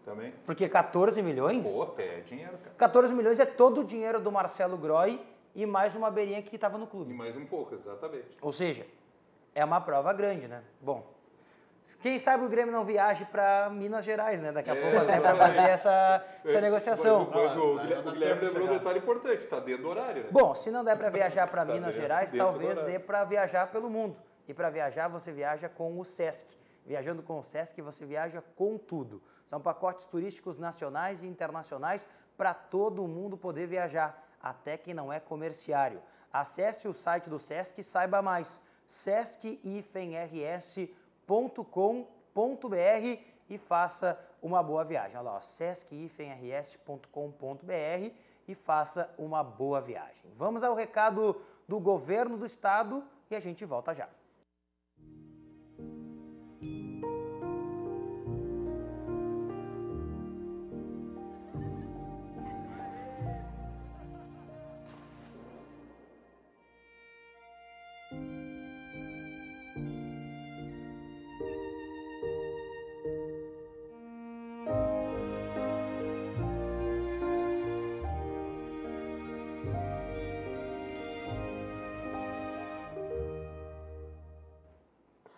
Também. Porque 14 milhões... Pô, é dinheiro, cara. 14 milhões é todo o dinheiro do Marcelo Groy e mais uma beirinha que estava no clube. E mais um pouco, exatamente. Ou seja, é uma prova grande, né? Bom, quem sabe o Grêmio não viaje para Minas Gerais, né? Daqui a pouco até para fazer essa negociação. Mas o Guilherme lembrou um detalhe importante, está dentro do horário, né? Bom, se não der para viajar para Minas Gerais, talvez dê para viajar pelo mundo. E para viajar, você viaja com o Sesc. Viajando com o Sesc, você viaja com tudo. São pacotes turísticos nacionais e internacionais para todo mundo poder viajar, até quem não é comerciário. Acesse o site do Sesc e saiba mais. sesc-rs.com.br e faça uma boa viagem. Olha lá, sesc-rs.com.br e faça uma boa viagem. Vamos ao recado do governo do estado e a gente volta já.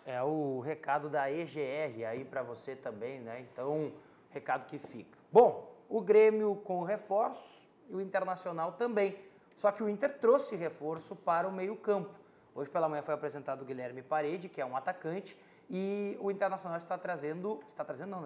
É o recado da EGR aí para você também, né? Então, recado que fica. Bom, o Grêmio com reforço e o Internacional também. Só que o Inter trouxe reforço para o meio-campo. Hoje pela manhã foi apresentado o Guilherme Parede, que é um atacante, e o Internacional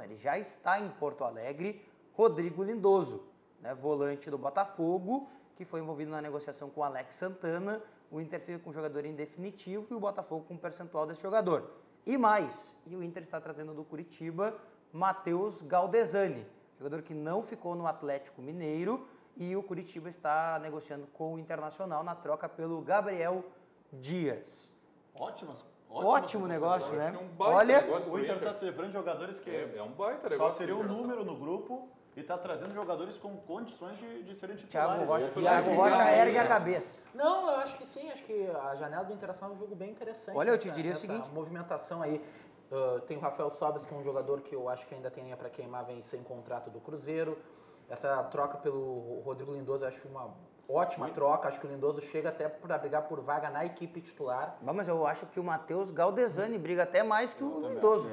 ele já está em Porto Alegre, Rodrigo Lindoso, né? Volante do Botafogo, que foi envolvido na negociação com o Alex Santana. O Inter fica com o jogador em definitivo e o Botafogo com um percentual desse jogador. E mais, o Inter está trazendo do Curitiba Matheus Galdesani, jogador que não ficou no Atlético Mineiro, e o Curitiba está negociando com o Internacional na troca pelo Gabriel Dias. Ótimo negócio, né? Olha, o Inter está se livrando de jogadores que é um baita negócio. Só seria um número no grupo. E está trazendo jogadores com condições de serem titulares. Thiago Rocha ergue a cabeça. Não, eu acho que sim. Acho que a janela do Internacional é um jogo bem interessante. Olha, eu te diria o seguinte. A movimentação aí. Tem o Rafael Sobres, que é um jogador que eu acho que ainda tem linha para queimar, vem sem contrato do Cruzeiro. Essa troca pelo Rodrigo Lindoso, eu acho uma ótima troca. Acho que o Lindoso chega até para brigar por vaga na equipe titular. Mas eu acho que o Matheus Galdesani briga até mais que o Lindoso.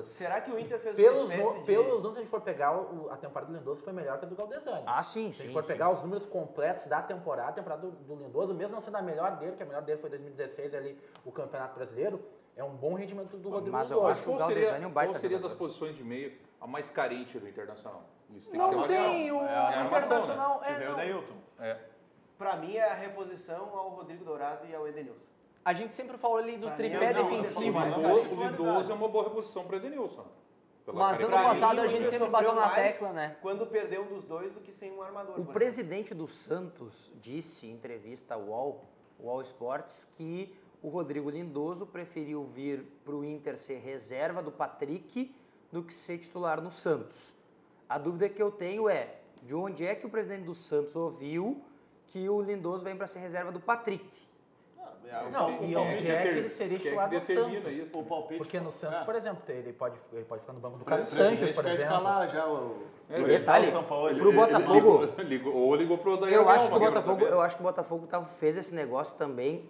Será que o Inter fez pelos números, se a gente for pegar a temporada do Lindoso foi melhor que a do Galdesani. Sim. Se a gente for pegar os números completos da temporada, a temporada do Lindoso, mesmo não sendo a melhor dele, que a melhor dele foi 2016 ali, o Campeonato Brasileiro, é um bom rendimento do Rodrigo Lindoso. Mas eu acho que o Galdesani é um baita. Qual seria das posições de meio a mais carente do Internacional? Isso tem que ser o Internacional. Que veio o Neilton. Pra mim é a reposição ao Rodrigo Dourado e ao Edenilson. A gente sempre falou ali do tripé defensivo. O Lindoso é uma boa reposição para o Edenilson. Mas ano passado a gente sempre bateu na tecla, né? Quando perdeu um dos dois do que sem um armador. O presidente do Santos disse em entrevista ao UOL Esportes que o Rodrigo Lindoso preferiu vir para o Inter ser reserva do Patrick do que ser titular no Santos. A dúvida que eu tenho é de onde é que o presidente do Santos ouviu que o Lindoso vem para ser reserva do Patrick. E onde é que ele seria titular do Santos? Isso. O palpite. Porque no Santos, por exemplo, ele pode ficar no banco do Carlos Sanches, por exemplo. Escalar já o detalhe, pro Botafogo... Ligou pro Odair. Eu acho que o Botafogo fez esse negócio também,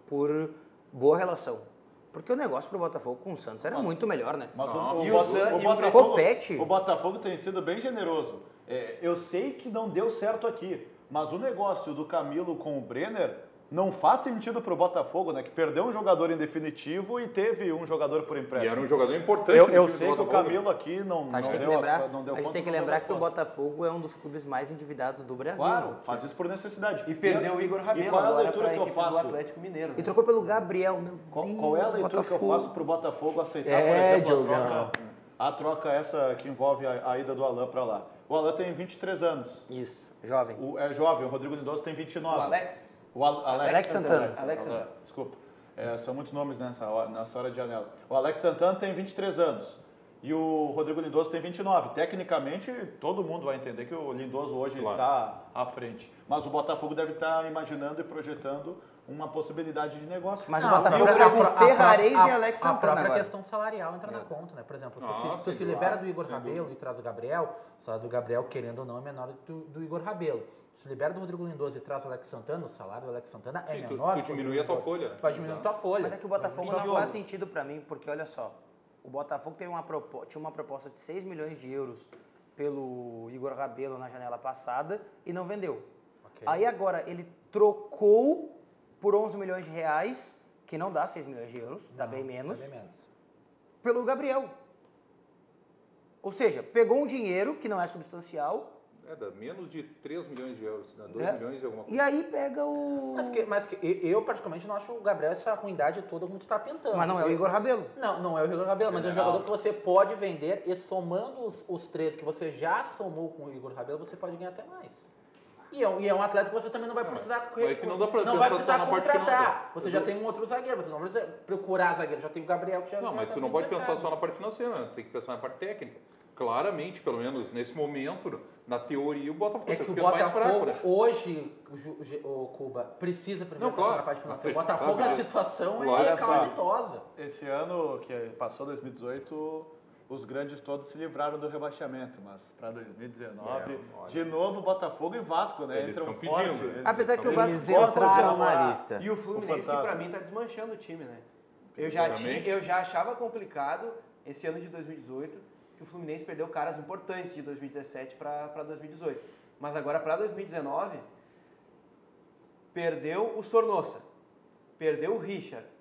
por boa relação. Porque o negócio pro Botafogo com o Santos era muito melhor, né? Mas o Botafogo tem sido bem generoso. Eu sei que não deu certo aqui, mas o negócio do Camilo com o Brenner não faz sentido pro Botafogo, né? Que perdeu um jogador em definitivo e teve um jogador por empréstimo. E era um jogador importante. Eu sei que o Camilo aqui não deu conta. A gente tem que lembrar que o Botafogo é um dos clubes mais endividados do Brasil. Claro, faz isso por necessidade. E perdeu o Igor Rabelo. E qual é a leitura que eu faço? Do Atlético Mineiro. E trocou pelo Gabriel, meu Deus. Qual é a leitura que eu faço pro Botafogo aceitar, por exemplo, a troca essa que envolve a ida do Alain para lá? O Alain tem 23 anos. Isso, jovem. É jovem, o Rodrigo Lindoso tem 29. O Alex Santana. Desculpa. São muitos nomes nessa hora de janela. O Alex Santana tem 23 anos e o Rodrigo Lindoso tem 29. Tecnicamente, todo mundo vai entender que o Lindoso hoje está à frente. Mas o Botafogo deve estar imaginando e projetando uma possibilidade de negócio. Mas o Botafogo está com Ferrarez e Alex Santana agora. A própria questão salarial entra na conta, né? Por exemplo, tu se libera do Igor Rabelo e traz o Gabriel, o salário do Gabriel, querendo ou não, é menor do Igor Rabelo. Se libera do Rodrigo Lindoso e traz o Alex Santana, o salário do Alex Santana é menor. Tu diminui a tua folha. Tu vai diminuir a tua folha. Mas é que o Botafogo não faz sentido para mim, porque olha só, o Botafogo tinha uma proposta de 6 milhões de euros pelo Igor Rabelo na janela passada e não vendeu. Okay. Aí agora ele trocou por 11 milhões de reais, que não dá 6 milhões de euros, dá bem menos, pelo Gabriel. Ou seja, pegou um dinheiro que não é substancial Dá menos de 3 milhões de euros, dá 2 milhões e alguma coisa. E aí pega o... Mas eu, particularmente, não acho o Gabriel essa ruindade toda como tu tá pintando. Mas não é o Igor Rabelo. Não é o Igor Rabelo, mas é um jogador que você pode vender e somando os 3 que você já somou com o Igor Rabelo, você pode ganhar até mais. E é um atleta que você também não vai precisar não vai precisar contratar. Você já tem um outro zagueiro, você não precisa procurar zagueiro. Já tem o Gabriel que já... Não, mas tu não pode pensar só na parte financeira, né? Tem que pensar na parte técnica. Claramente, pelo menos nesse momento, na teoria, o Botafogo é que o mais fraco, Botafogo né? hoje, o Cuba, precisa primeiro pensar na parte financeira. O Botafogo, a situação é calamitosa. Esse ano que passou 2018... Os grandes todos se livraram do rebaixamento, mas para 2019, de novo Botafogo e Vasco, né? Eles estão pedindo. Apesar que o Vasco entraram na lista. E o Fluminense, que para mim está desmanchando o time, né? Eu já achava complicado esse ano de 2018, que o Fluminense perdeu caras importantes de 2017 para 2018. Mas agora para 2019, perdeu o Sornosa, perdeu o Richard.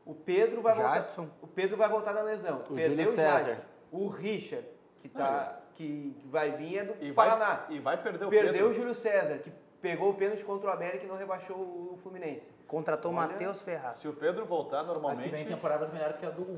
O Pedro vai voltar da lesão. Perdeu o Jadson. O Richard, que vai vir é do Paraná. E vai perder o Perdeu Pedro. O Júlio César, que pegou o pênalti contra o América e não rebaixou o Fluminense. Contratou o Matheus Ferraz. Se o Pedro voltar normalmente... Mas que vem temporadas melhores que a do 1.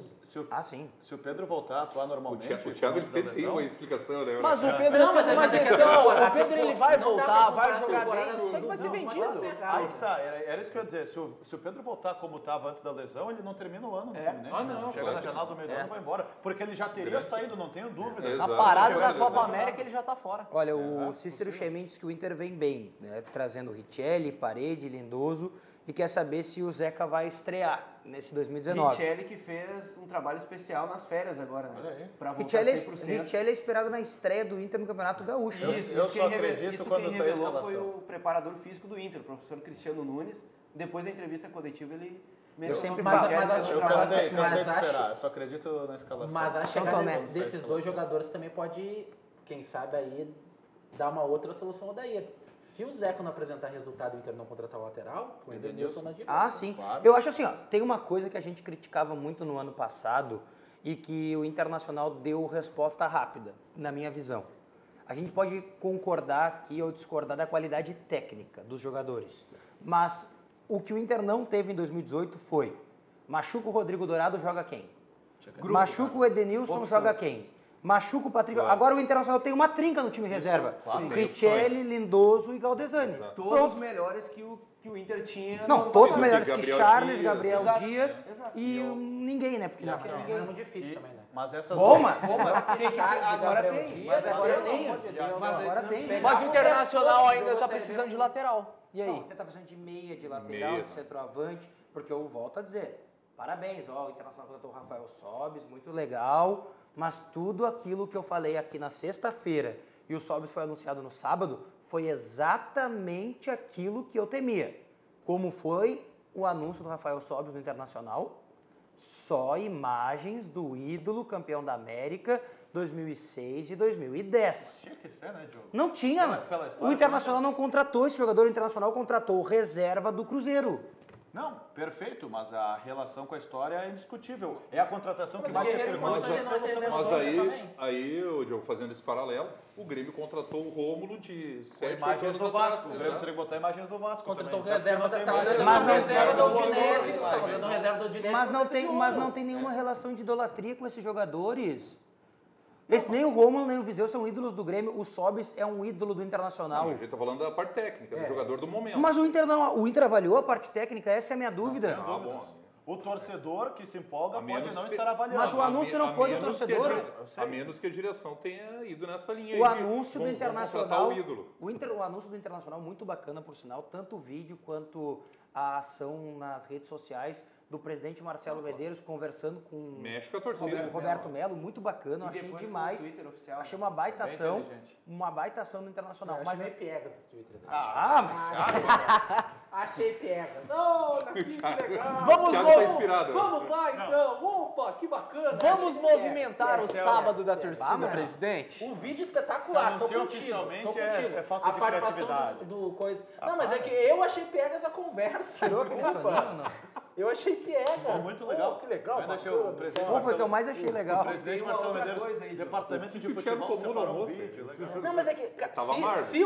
Sim. Se o Pedro voltar a atuar normalmente... O Thiago ele sempre tem uma explicação, né? Mas o Pedro... o Pedro ele vai voltar, vai jogar bem, só que vai ser vendido. Aí que tá, era isso que eu ia dizer. Se o Pedro voltar como estava antes da lesão, ele não termina o ano no Fluminense. Chega na janela do meio do ano e vai embora. Porque ele já teria saído, não tenho dúvida. Na parada da Copa América ele já está fora. Olha, o Cícero Chemin diz que o Inter vem bem, né? Trazendo Richelli, Parede, Lindoso, e quer saber se o Zeca vai estrear nesse 2019. Richelli que fez um trabalho especial nas férias agora, né? Pra voltar Richelli é esperado na estreia do Inter no Campeonato Gaúcho. Eu só acredito quando sair a escalação. Foi o preparador físico do Inter, o professor Cristiano Nunes. Depois da entrevista coletiva ele... Eu sempre falo. Eu cansei de esperar, eu só acredito na escalação. Mas a chegada desses dois jogadores também pode, quem sabe aí, dar uma outra solução ao Daí. Se o Zeca não apresentar resultado e o Inter não contratar o lateral, o Edenilson na direita. Sim. Claro. Eu acho assim, tem uma coisa que a gente criticava muito no ano passado e que o Internacional deu resposta rápida, na minha visão. A gente pode concordar aqui ou discordar da qualidade técnica dos jogadores, mas o que o Inter não teve em 2018 foi machuca o Rodrigo Dourado, joga quem? Machuca o Edenilson, joga quem? Machuca o Patrick. Claro. Agora o Internacional tem uma trinca no time reserva. Claro. Richelli, Lindoso e Galdesani. Todos melhores que o Inter tinha. Não, todos melhores que Charles, Gabriel Dias e ninguém, né? Porque ninguém é muito difícil também, né? Mas essas agora tem. Mas o Internacional ainda está precisando de lateral. E aí? Não, está precisando de meia, de lateral, de centroavante, porque eu volto a dizer, parabéns, o Internacional contratou o Rafael Sobis, muito legal. Mas tudo aquilo que eu falei aqui na sexta-feira e o Sobis foi anunciado no sábado foi exatamente aquilo que eu temia. Como foi o anúncio do Rafael Sobis no Internacional? Só imagens do ídolo campeão da América 2006 e 2010. Tinha que ser, né, Diogo? Não tinha. O Internacional não contratou esse jogador, o Internacional contratou o reserva do Cruzeiro. Não, perfeito, mas a relação com a história é indiscutível. É a contratação que mais se pergunta. Mas aí, o Diogo, fazendo esse paralelo, o Grêmio contratou o Rômulo de 7 anos do Vasco. O Grêmio teria que botar imagens do Vasco. Contratou o reserva do Udinese. Mas não tem nenhuma relação de idolatria com esses jogadores. Nem o Rômulo, nem o Viseu são ídolos do Grêmio. O Sobis é um ídolo do Internacional. Não, a gente tá falando da parte técnica, do jogador do momento. Mas o Inter avaliou a parte técnica, essa é a minha dúvida. Bom. O torcedor que se empolga pode não estar avaliando. Mas o anúncio não foi do torcedor. A menos que a direção tenha ido nessa linha. O anúncio do Internacional. O anúncio do Internacional, muito bacana, por sinal, tanto o vídeo quanto a ação nas redes sociais do presidente Marcelo Medeiros conversando com o Roberto Melo, muito bacana, achei demais. Achei uma baita ação do Internacional. Mas é piegas os Twitter. Achei piegas. Que legal. Vamos lá então. Opa, que bacana. Vamos movimentar o sábado da torcida, presidente. Um vídeo espetacular, tô contigo. É falta de criatividade. Do coisa. Não, mas é que eu achei piegas a conversa. Tirou a Cressoninho ou não? Eu achei piegas. Ficou muito legal. Que legal, Eu achei o presidente Qual foi o que eu mais achei legal? O presidente Marcelo Medeiros, departamento de futebol, separou um vídeo. Legal. Não, mas é que se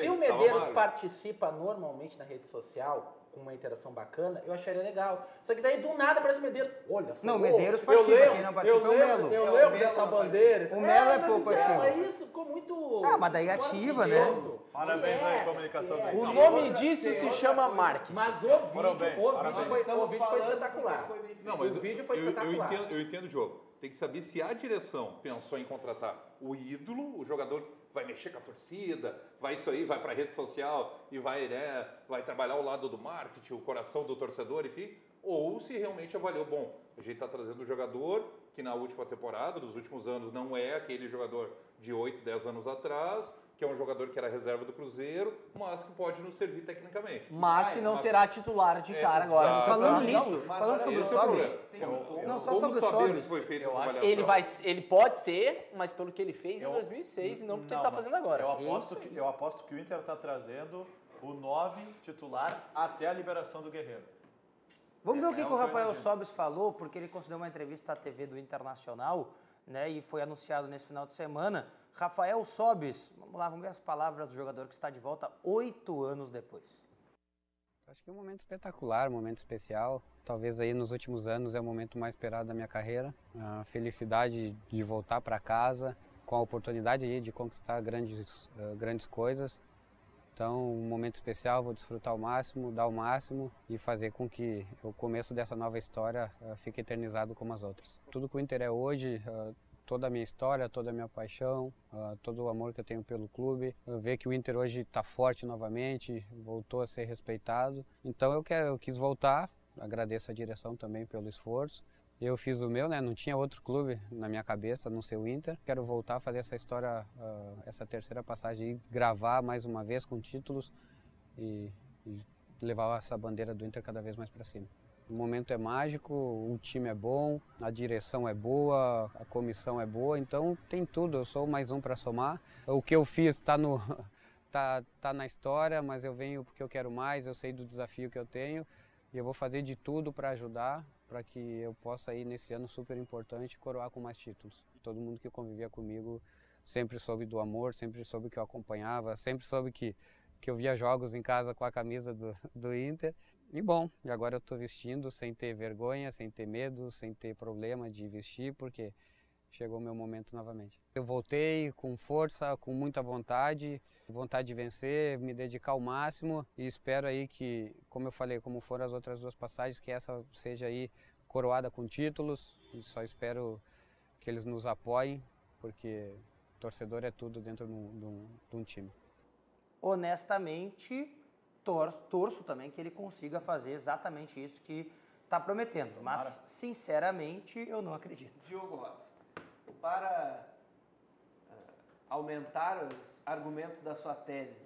o Medeiros participa normalmente na rede social, com uma interação bacana, eu acharia legal. Só que daí do nada aparece o Medeiros. Olha só. Não, o Medeiros participa, quem não participa é o Melo. Eu lembro dessa bandeira. O Melo é pouco ativo. É isso, ficou muito... Ah, mas daí ativa, né? Parabéns aí, comunicação da O nome disso se chama marketing. Mas o vídeo foi espetacular. Não, mas o vídeo foi espetacular. Eu entendo o jogo. Tem que saber se a direção pensou em contratar o ídolo, o jogador vai mexer com a torcida, vai isso aí, vai para a rede social e vai trabalhar ao lado do marketing, o coração do torcedor, enfim, ou se realmente avaliou, bom, a gente está trazendo um jogador que na última temporada, nos últimos anos, não é aquele jogador de 8, 10 anos atrás, que é um jogador que era reserva do Cruzeiro, mas que pode nos servir tecnicamente. Mas que não será titular de cara agora. Falando nisso, falando sobre o Sobis, não, só sobre o Sobis, ele pode ser, mas pelo que ele fez em 2006 e não porque ele está fazendo agora. Eu aposto que o Inter está trazendo o 9 titular até a liberação do Guerreiro. Vamos ver o que o Rafael Sobis falou, porque ele concedeu uma entrevista à TV do Internacional, né, e foi anunciado nesse final de semana. Rafael Sobis, vamos lá, vamos ver as palavras do jogador que está de volta 8 anos depois. Acho que é um momento espetacular, um momento especial. Talvez aí nos últimos anos é o momento mais esperado da minha carreira. A felicidade de voltar para casa, com a oportunidade aí de conquistar grandes coisas. Então, um momento especial, vou desfrutar ao máximo, dar o máximo e fazer com que o começo dessa nova história fique eternizado como as outras. Tudo que o Inter é hoje, toda a minha história, toda a minha paixão, todo o amor que eu tenho pelo clube, ver que o Inter hoje está forte novamente, voltou a ser respeitado. Então eu quis voltar, agradeço a direção também pelo esforço. Eu fiz o meu, né? Não tinha outro clube na minha cabeça, a não ser o Inter. Quero voltar a fazer essa história, essa terceira passagem, e gravar mais uma vez com títulos e levar essa bandeira do Inter cada vez mais para cima. O momento é mágico, o time é bom, a direção é boa, a comissão é boa, então tem tudo. Eu sou mais um para somar. O que eu fiz está na história, mas eu venho porque eu quero mais, eu sei do desafio que eu tenho e eu vou fazer de tudo para ajudar, para que eu possa ir nesse ano super importante coroar com mais títulos. Todo mundo que convivia comigo sempre soube do amor, sempre soube que eu acompanhava, sempre soube que eu via jogos em casa com a camisa do Inter. E bom, e agora eu estou vestindo sem ter vergonha, sem ter medo, sem ter problema de vestir, porque chegou o meu momento novamente. Eu voltei com força, com muita vontade de vencer, me dedicar ao máximo e espero aí que, como eu falei, como foram as outras duas passagens, que essa seja aí coroada com títulos. E só espero que eles nos apoiem, porque torcedor é tudo dentro de um time. Honestamente, torço também que ele consiga fazer exatamente isso que está prometendo, mas sinceramente eu não acredito. Diogo Rossi, para aumentar os argumentos da sua tese,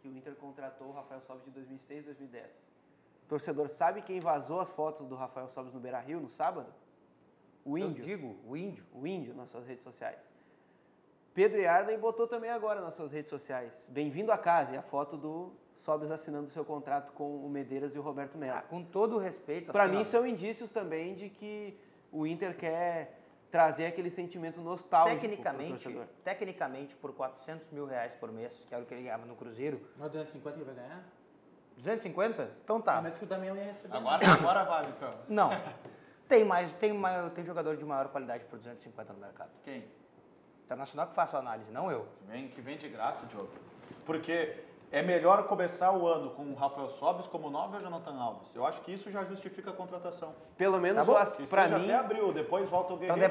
que o Inter contratou o Rafael Sobis de 2006 e 2010. O torcedor sabe quem vazou as fotos do Rafael Sobis no Beira-Rio no sábado? O Índio. Eu digo, o Índio. O Índio nas suas redes sociais. Pedro Yarden botou também agora nas suas redes sociais. Bem-vindo a casa, e a foto do Sobis assinando o seu contrato com o Medeiros e o Roberto Melo. Com todo o respeito... Para mim são indícios também de que o Inter quer trazer aquele sentimento nostálgico Tecnicamente, por R$400 mil por mês, que era o que ele ganhava no Cruzeiro... Mas 250 ele vai ganhar? 250? Então tá. Mas que o Damião ia receber. Agora vale, então. Não. Tem jogador de maior qualidade por 250 no mercado. Quem? Internacional que faça a análise, não eu. Que vem de graça, Diogo. Porque é melhor começar o ano com o Rafael Sobis como 9 ou Jonathan Alves. Eu acho que isso já justifica a contratação. Pelo menos para mim até abril, depois volta o Guerreiro. Então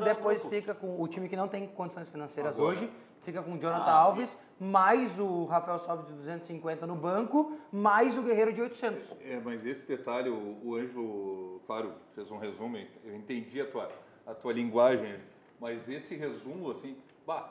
depois fica com o time que não tem condições financeiras hoje, fica com o Jonathan Alves, mais o Rafael Sobis de 250 no banco, mais o Guerreiro de 800. Mas esse detalhe, o Ângelo, claro, fez um resumo, eu entendi a tua linguagem, mas esse resumo, assim,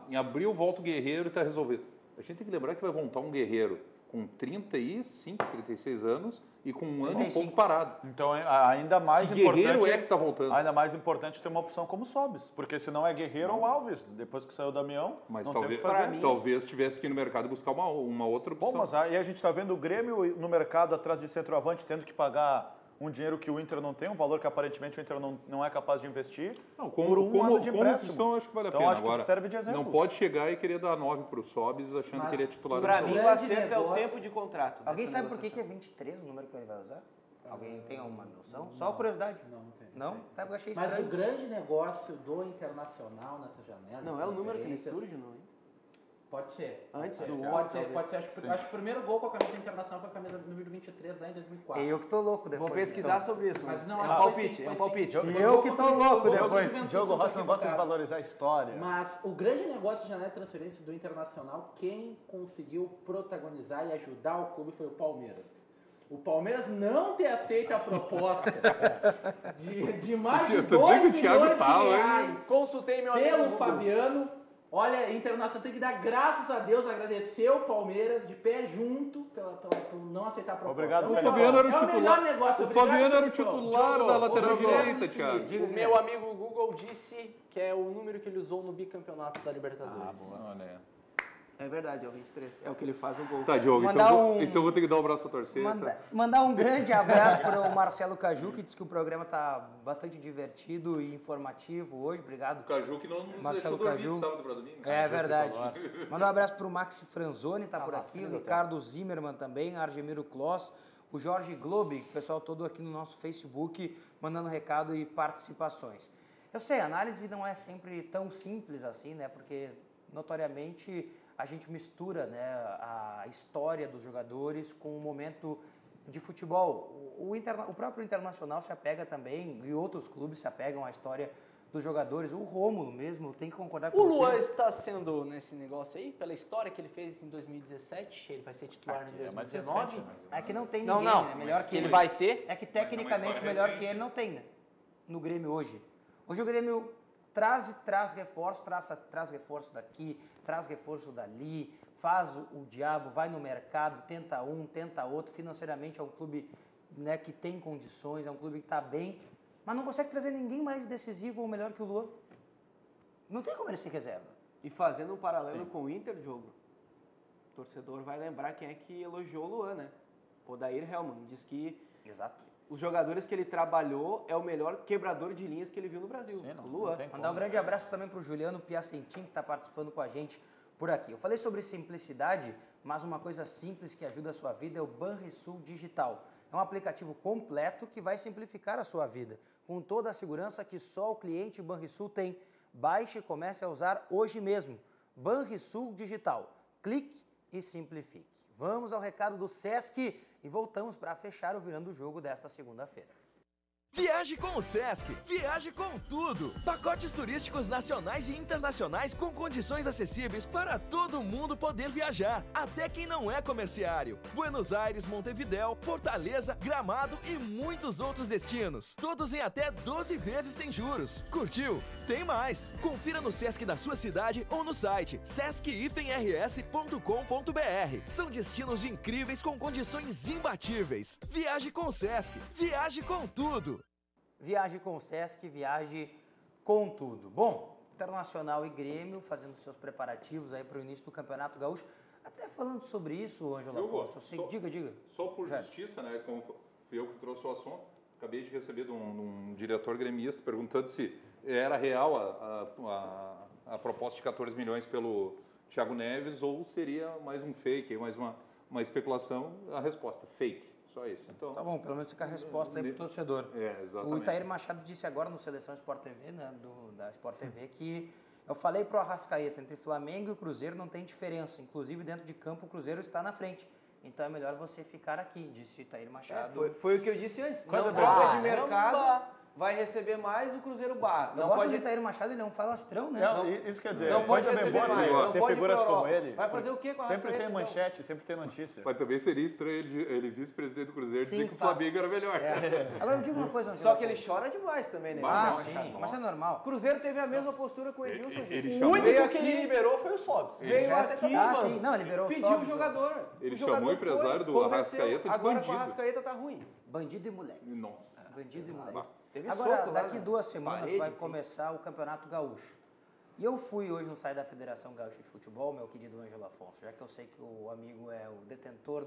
em abril volta o Guerreiro e está resolvido. A gente tem que lembrar que vai voltar um Guerreiro com 35, 36 anos e com um 35. Ano um pouco parado. Então, ainda mais importante... Guerreiro é que está voltando. Ainda mais importante ter uma opção como Sobis, porque senão é Guerreiro ou Alves. Depois que saiu o Damião, mas não talvez, tem o que fazer. Talvez tivesse que ir no mercado buscar uma outra opção. Bom, mas aí a gente está vendo o Grêmio no mercado atrás de centroavante tendo que pagar um dinheiro que o Inter não tem, um valor que aparentemente o Inter não é capaz de investir, Não, por um ano de empréstimo. opção, acho que vale a Então, pena. acho que Agora, serve de exemplo. não pode chegar e querer dar 9 para o Sobis achando que ele é titular do Pra São mim, Paulo. o grande acerto é o negócio- tempo de contrato. Alguém dessa sabe por que negociação. é 23 o número que ele vai usar? Alguém tem alguma noção? Só curiosidade. Não tem. Não? Tá, eu achei Mas estranho. o grande negócio do Internacional nessa janela... Não, é o número que ele transferências, surge, não é? Pode ser. Antes Pode do ser. outro, Pode ser. talvez. Pode ser. Acho que o primeiro gol com a camisa internacional foi a camisa número 23 lá em 2004. E eu que tô louco depois. Vou pesquisar então. sobre isso, Mas mas não, é um acho que palpite, foi é um sim. palpite. E eu que tô louco depois. Diogo Rossi não gosta de valorizar a história. Mas o grande negócio de janela de transferência do Internacional, quem conseguiu protagonizar e ajudar o clube foi o Palmeiras. O Palmeiras não ter aceito a proposta de mais de Eu tô 2 dizendo que o Thiago milhões fala, de hein? reais Consultei meu amigo pelo Google. Fabiano. Olha, Internacional tem que dar graças a Deus, agradecer o Palmeiras de pé junto por não aceitar a proposta. Obrigado, É O Felipe. Fabiano era o melhor titular. negócio. O Obrigado, Fabiano era o Filipão. titular da lateral Obrigado, direita, Felipe. Thiago. O meu amigo Google disse que é o número que ele usou no bicampeonato da Libertadores. Olha aí. É verdade, é o 23. É o que ele faz o gol. Tá, Diogo, Mandar então vou ter que dar um abraço a torcer. Mandar um grande abraço para o Marcelo Caju, que disse que o programa tá bastante divertido e informativo hoje. Obrigado. O Caju que não nos Marcelo deixou dormir Caju. de sábado para domingo. É verdade. Mandar um abraço para o Maxi Franzoni, tá por lá, aqui, filho o do Ricardo Zimmermann também, Argemiro Kloss, o Jorge Globe, o pessoal todo aqui no nosso Facebook, mandando recado e participações. Eu sei, a análise não é sempre tão simples assim, né? Porque, notoriamente, a gente mistura, né, a história dos jogadores com o momento de futebol. O próprio Internacional se apega também, e outros clubes se apegam à história dos jogadores. O Rômulo mesmo, tem que concordar com O vocês. Luan está sendo nesse negócio aí, pela história que ele fez em 2017, ele vai ser titular em É mais 2019. recente, É que não tem Não, ninguém, não, né? Melhor que ele vai ser. É que Mas é uma tecnicamente história melhor recente. que ele não tem, né? No Grêmio hoje. Hoje o Grêmio traz reforço, traz reforço daqui, traz reforço dali, faz o diabo, vai no mercado, tenta um, tenta outro. Financeiramente é um clube, né, que tem condições, é um clube que está bem, mas não consegue trazer ninguém mais decisivo ou melhor que o Luan. Não tem como ele ser reserva. E fazendo um paralelo com o Inter, Diogo, o torcedor vai lembrar quem é que elogiou o Luan, né? O Odair Hellmann diz que Exato. os jogadores que ele trabalhou é o melhor quebrador de linhas que ele viu no Brasil. Sim, não, o Luan. não tem Mandar um grande abraço também para o Juliano Piacentin, que está participando com a gente por aqui. Eu falei sobre simplicidade, mas uma coisa simples que ajuda a sua vida é o Banrisul Digital. É um aplicativo completo que vai simplificar a sua vida, com toda a segurança que só o cliente Banrisul tem. Baixe e comece a usar hoje mesmo. Banrisul Digital. Clique e simplifique. Vamos ao recado do Sesc e voltamos para fechar o Virando o Jogo desta segunda-feira. Viaje com o Sesc, viaje com tudo. Pacotes turísticos nacionais e internacionais com condições acessíveis para todo mundo poder viajar, até quem não é comerciário. Buenos Aires, Montevidéu, Fortaleza, Gramado e muitos outros destinos. Todos em até 12 vezes sem juros. Curtiu? Tem mais! Confira no Sesc da sua cidade ou no site sesc-rs.com.br. São destinos incríveis com condições imbatíveis. Viaje com o Sesc, viaje com tudo. Viaje com o Sesc, viaje com tudo. Bom, Internacional e Grêmio fazendo seus preparativos aí para o início do Campeonato Gaúcho. Até falando sobre isso, Ângelo Afonso, diga. Só por justiça, né, como fui eu que trouxe o assunto, acabei de receber de um diretor gremista perguntando se era real a proposta de 14 milhões pelo Thiago Neves ou seria mais um fake, mais uma especulação. A resposta, fake. Só isso. Então, Tá bom, pelo menos fica a resposta aí pro torcedor. Exatamente. O Itair Machado disse agora no Seleção Sport TV, né, da Sport TV, que eu falei pro Arrascaeta, entre Flamengo e Cruzeiro não tem diferença. Inclusive, dentro de campo, o Cruzeiro está na frente. Então é melhor você ficar aqui, disse o Itair Machado. Foi o que eu disse antes. Coisa não boa. troca de mercado, vai receber mais o Cruzeiro Bar. Eu gosto do Itair Machado, ele é um falastrão, né? Isso quer dizer, Não pode coisa bem receber boa mais, ter não pode ir figuras pra como Europa. ele. Vai fazer o quê com a Sempre tem Arrascaeta, então? manchete, sempre tem notícia. Mas também seria estranho ele vice-presidente do Cruzeiro, Sim, dizer que o fala. Flamengo era melhor. Agora me diga uma coisa, Ângelo Só que ele Afonso. chora demais também, né? Ah, sim, mas é normal. O Cruzeiro teve a mesma postura com o Edilson. Ele gente. chamou- O único que ele liberou foi o Sobs. Veio aqui, Ah, mano, sim, não, liberou o pediu Sobs, o jogador. Ele O jogador chamou o empresário do convenceu. Arrascaeta de Agora bandido. com o Arrascaeta tá ruim. Bandido e moleque. Nossa. Bandido e moleque. Teve Agora, soco lá, daqui né? 2 semanas Parede, vai enfim. começar o Campeonato Gaúcho. E eu fui hoje no site da Federação Gaúcha de Futebol, meu querido Ângelo Afonso, já que eu sei que o amigo é o detentor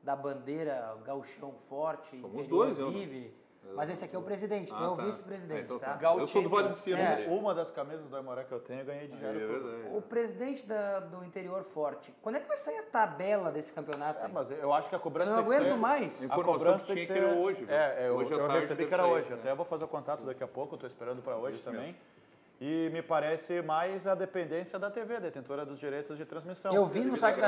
da bandeira gauchão forte, Somos interior dois, eu, né? vive. Mas esse aqui é o presidente, tu é o vice-presidente, então tá? Eu sou do Vale de Cima. Uma das camisas do Aimoré que eu tenho eu ganhei de Jairo. O presidente do interior forte, quando é que vai sair a tabela desse campeonato? Mas eu acho que a cobrança eu não tem que aguento ser... mais. A cobrança tem que ser... hoje. Eu recebi que era hoje. Até vou fazer o contato daqui a pouco, estou esperando para hoje também. E me parece mais a dependência da TV, detentora dos direitos de transmissão. Eu vi no site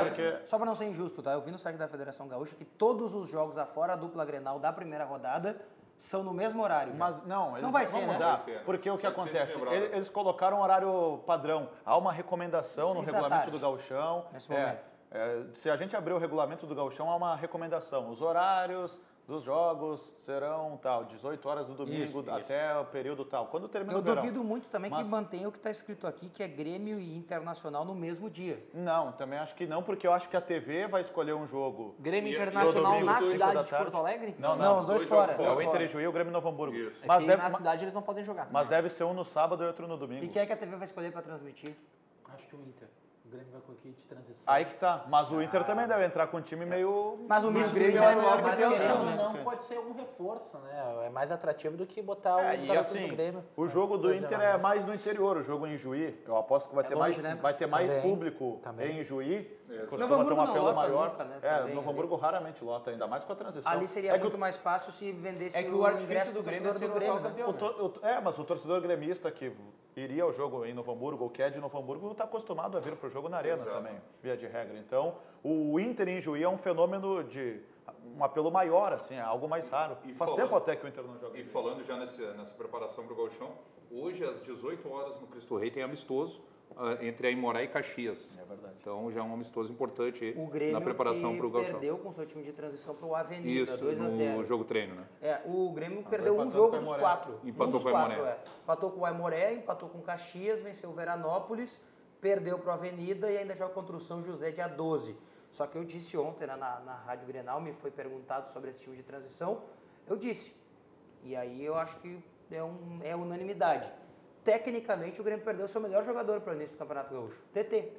Só para não ser injusto, tá? Eu vi no site da Federação Gaúcha que todos os jogos afora a dupla Grenal da primeira rodada são no mesmo horário. Mas não, não vai ser, vão mudar, porque o que acontece? Eles colocaram um horário padrão. Há uma recomendação no regulamento do Gauchão. Nesse momento. Se a gente abrir o regulamento do Gauchão, há uma recomendação. Os horários dos jogos serão tal, 18 horas no domingo até o período tal. Quando termina o verão. Eu duvido muito também que mantenha o que está escrito aqui, que é Grêmio e Internacional no mesmo dia. Não, também acho que não, porque eu acho que a TV vai escolher um jogo. Grêmio Internacional domingo, na cidade de Porto Alegre? Não, os dois fora. É o Inter e Juí e o Grêmio Novo Hamburgo. Mas na cidade eles não podem jogar. Mas deve ser um no sábado e outro no domingo. E quem é que a TV vai escolher para transmitir? Acho que o Inter. O Grêmio vai com aqui de transição. Aí que tá. Mas o Inter também deve entrar com um time meio... Mas o misto do Grêmio Inter é melhor que o teu. Não pode ser algum reforço, né? É mais atrativo do que botar o garoto do Grêmio. O jogo do Inter é mais no interior. O jogo em Juí, eu aposto que vai ter longe, mais, né? vai ter mais público em Juí. Costuma ter um apelo maior. Nunca, né? Novo Hamburgo raramente lota, ainda mais com a transição. Ali seria muito mais fácil se vendesse o ingresso do Grêmio do Grêmio, né? Mas o torcedor gremista que iria ao jogo em Novo Hamburgo, ou que é de Novo Hamburgo, está acostumado a vir para o jogo na arena também, via de regra. Então, o Inter em Juí é um fenômeno de um apelo maior, assim, é algo mais raro. Faz tempo até que o Inter não joga. E falando já nessa preparação para o Gauchão, hoje às 18 horas no Cristo Rei tem amistoso entre Aimoré e Caxias. É verdade. Então já é um amistoso importante o Grêmio na preparação para o Gauchão. Perdeu com seu time de transição para o Avenida, 2-0. No jogo treino, né? O Grêmio perdeu um jogo dos 4. Empatou com o Aimoré. Empatou com o Aimoré, empatou com o Caxias, venceu o Veranópolis, perdeu para o Avenida e ainda joga contra o São José dia 12. Só que eu disse ontem na Rádio Grenal, me foi perguntado sobre esse time de transição, eu disse. E aí eu acho que é unanimidade. Tecnicamente, o Grêmio perdeu seu melhor jogador para o início do Campeonato Gaúcho, TT.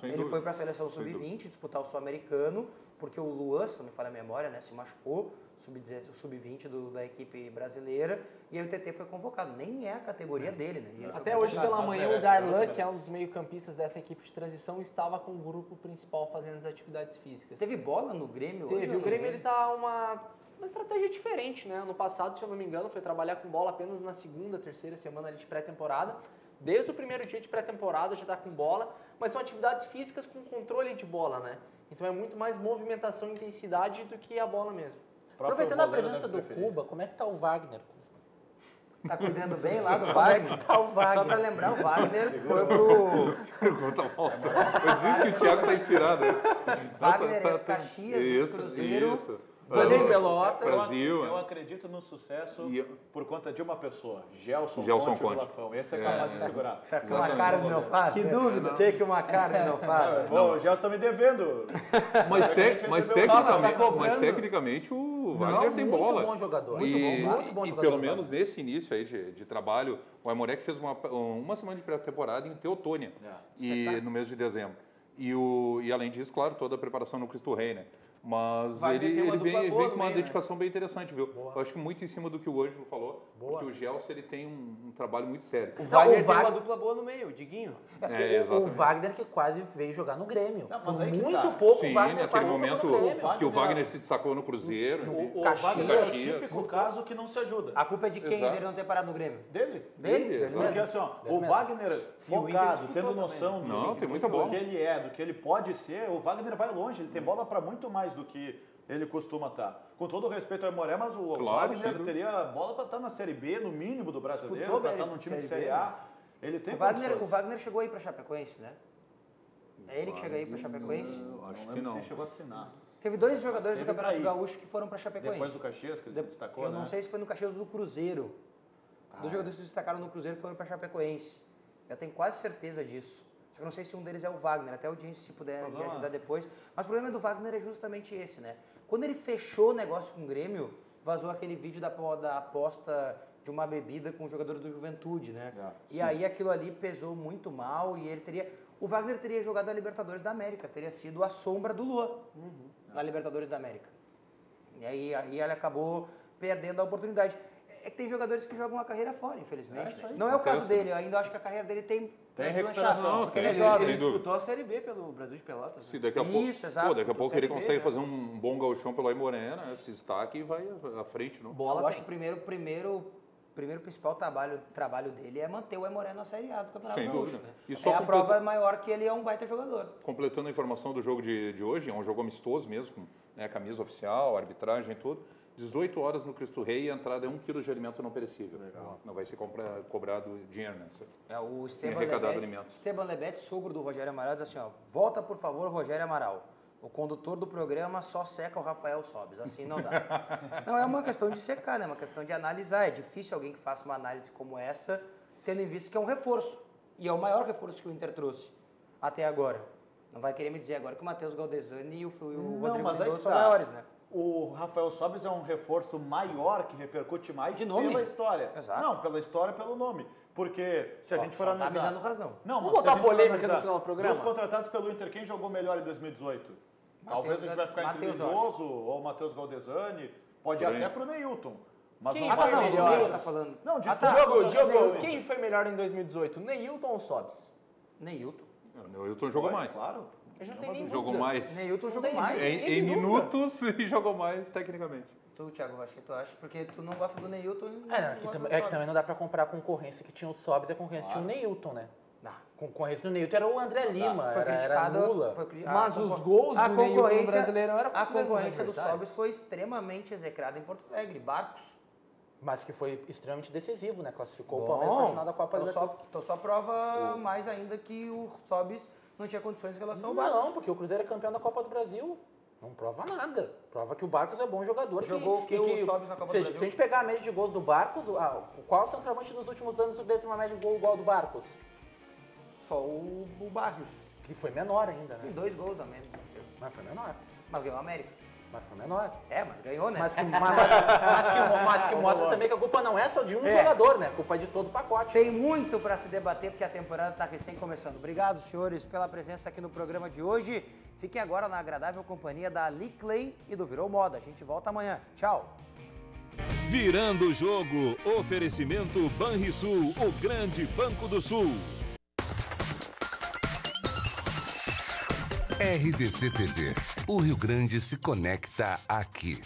Ele foi para a seleção sub-20 disputar o Sul-Americano, porque o Luan, se não me falha a memória, né, se machucou, o sub-20 da equipe brasileira, e aí o TT foi convocado. Nem é a categoria dele, né? Até hoje pela manhã, o Darlan, que é um dos meio-campistas dessa equipe de transição, estava com o grupo principal fazendo as atividades físicas. Teve bola no Grêmio? Teve. O Grêmio ele tá uma estratégia diferente, né? Ano passado, se eu não me engano, foi trabalhar com bola apenas na segunda, terceira semana ali de pré-temporada. Desde o primeiro dia de pré-temporada já está com bola, mas são atividades físicas com controle de bola, né? Então é muito mais movimentação e intensidade do que a bola mesmo. Aproveitando a presença do Cuba, como é que tá o Wagner? Tá cuidando bem lá do Wagner? Como é que tá o Wagner? Só para lembrar, o Wagner foi pro... Pergunta volta. Eu disse que o Thiago tá inspirado. Wagner, ex-Caxias, Cruzeiro... Valeu, Pelota. Brasil. Eu acredito no sucesso por conta de uma pessoa, Gelson Conte. Vilafão. Esse é capaz de segurar. Você quer uma carne não faz? Que dúvida. Que uma carne não faz? O Gelson tá me devendo. Mas tecnicamente o Wagner tem bola. Muito bom jogador. Muito bom jogador. E pelo menos nesse início aí de trabalho, o Aimoré que fez uma semana de pré-temporada em Teotônia, no mês de dezembro. E além disso, claro, toda a preparação no Cristo Rei, né? Mas ele vem com uma dedicação bem interessante, viu? Eu acho que muito em cima do que o Ângelo falou, porque o Gelson ele tem um trabalho muito sério. O Wagner tem uma dupla boa no meio, o Diguinho. O Wagner que quase veio jogar no Grêmio. Muito pouco Sim, o Wagner naquele momento que o Wagner se destacou no Cruzeiro. O Wagner é o típico caso que não se ajuda. A culpa é de quem ele não ter parado no Grêmio? Dele. Porque assim, o Wagner focado, tendo noção do que ele é, do que ele pode ser, o Wagner vai longe, ele tem bola para muito mais do que ele costuma estar. Com todo o respeito ao Aimoré, mas o Wagner teria bola para estar na Série B, no mínimo do brasileiro, para estar num time de Série A. Ele tem o Wagner chegou aí para Chapecoense, né? É ele que chega aí para Chapecoense? Acho que não. Se chegou a assinar. Teve 2 jogadores do Campeonato Gaúcho que foram para Chapecoense. Depois do Caxias, que ele se destacou, Eu não sei se foi no Caxias ou do Cruzeiro. 2 jogadores que se destacaram no Cruzeiro foram para Chapecoense. Eu tenho quase certeza disso. Só que eu não sei se um deles é o Wagner, até a audiência se puder me ajudar depois. Mas o problema do Wagner é justamente esse, né? Quando ele fechou o negócio com o Grêmio, vazou aquele vídeo da aposta de uma bebida com o jogador do Juventude, né? E aí aquilo ali pesou muito mal e ele teria... o Wagner teria jogado a Libertadores da América, teria sido a sombra do Luan na Libertadores da América. E aí ele acabou perdendo a oportunidade. É que tem jogadores que jogam a carreira fora, infelizmente. Não é o caso dele, eu ainda acho que a carreira dele tem recuperação, porque ele é jovem. Ele disputou a Série B pelo Brasil de Pelotas. Sim, daqui a pouco, exato. Daqui a pouco ele consegue fazer um bom gauchão pelo Aimoré, né? Se destaque e vai à frente. Não? Eu acho que o primeiro principal trabalho dele é manter o Aimoré na Série A do Campeonato Sem Gaúcho. dúvida. Né? E só a prova maior que ele é um baita jogador. Completando a informação do jogo de hoje, é um jogo amistoso mesmo, com camisa oficial, arbitragem e tudo. 18 horas no Cristo Rei e a entrada é 1 quilo de alimento não perecível. Legal. Não vai ser cobrado dinheiro, né? O Esteban Lebete, sogro do Rogério Amaral, diz assim, ó, volta por favor, Rogério Amaral. O condutor do programa só seca o Rafael Sobes, assim não dá. Não é uma questão de secar, né? É uma questão de analisar. É difícil alguém que faça uma análise como essa, tendo em vista que é um reforço. E é o maior reforço que o Inter trouxe até agora. Não vai querer me dizer agora que o Matheus Galdesani e o Rodrigo Mendonça são maiores, né? O Rafael Sobes é um reforço maior que repercute mais de nome. Pela história. Exato. Não, pela história, pelo nome. Porque se a gente for analisar... Tá me dando razão. Não, vamos botar polêmica no final do programa. Dos contratados pelo Inter, quem jogou melhor em 2018? Talvez a gente vai ficar entre o Lindoso ou o Matheus Galdesani. Pode ir até pro Neilton. Mas quem não foi vai melhor? Tá falando. Não, Diogo, quem foi melhor em 2018? Neilton ou Sobes? Neilton. O Neilton jogou mais. Claro. Eu já tenho jogou mais. Neilton jogou mais. Em minutos e jogou mais tecnicamente. Tu, Thiago, acho que tu acha, porque tu não gosta do Neilton. É que também não dá pra comparar a concorrência que tinha o Sobes e a concorrência que tinha o Neilton, né? A concorrência do Neilton era o André Lima, foi criticado, era Lula. Mas os gols do Neilton no Brasileirão eram a concorrência do Sobes foi extremamente execrada em Porto Alegre. Barcos. Mas que foi extremamente decisivo, né? Classificou o Palmeiras para a final da Copa do Brasil. Então só prova mais ainda que o Sobes não tinha condições em relação ao Barcos. Não, porque o Cruzeiro é campeão da Copa do Brasil. Não prova nada. Prova que o Barcos é bom jogador. Jogou o que o Sobes na Copa do Brasil? Se a gente pegar a média de gols do Barcos, qual centroavante nos últimos anos teve uma média de gol igual ao do Barcos? Só o Barrios. Que foi menor ainda, né? Sim, 2 gols a menos. Mas foi menor. Mas ganhou a América. Mas foi menor. Mas ganhou, né? Mas que mostra também que a culpa não é só de um jogador, né? A culpa é de todo o pacote. Tem muito para se debater, porque a temporada está recém começando. Obrigado, senhores, pela presença aqui no programa de hoje. Fiquem agora na agradável companhia da Ali Clay e do Virou Moda. A gente volta amanhã. Tchau! Virando o jogo, oferecimento Banrisul, o grande Banco do Sul. RDC TV. O Rio Grande se conecta aqui.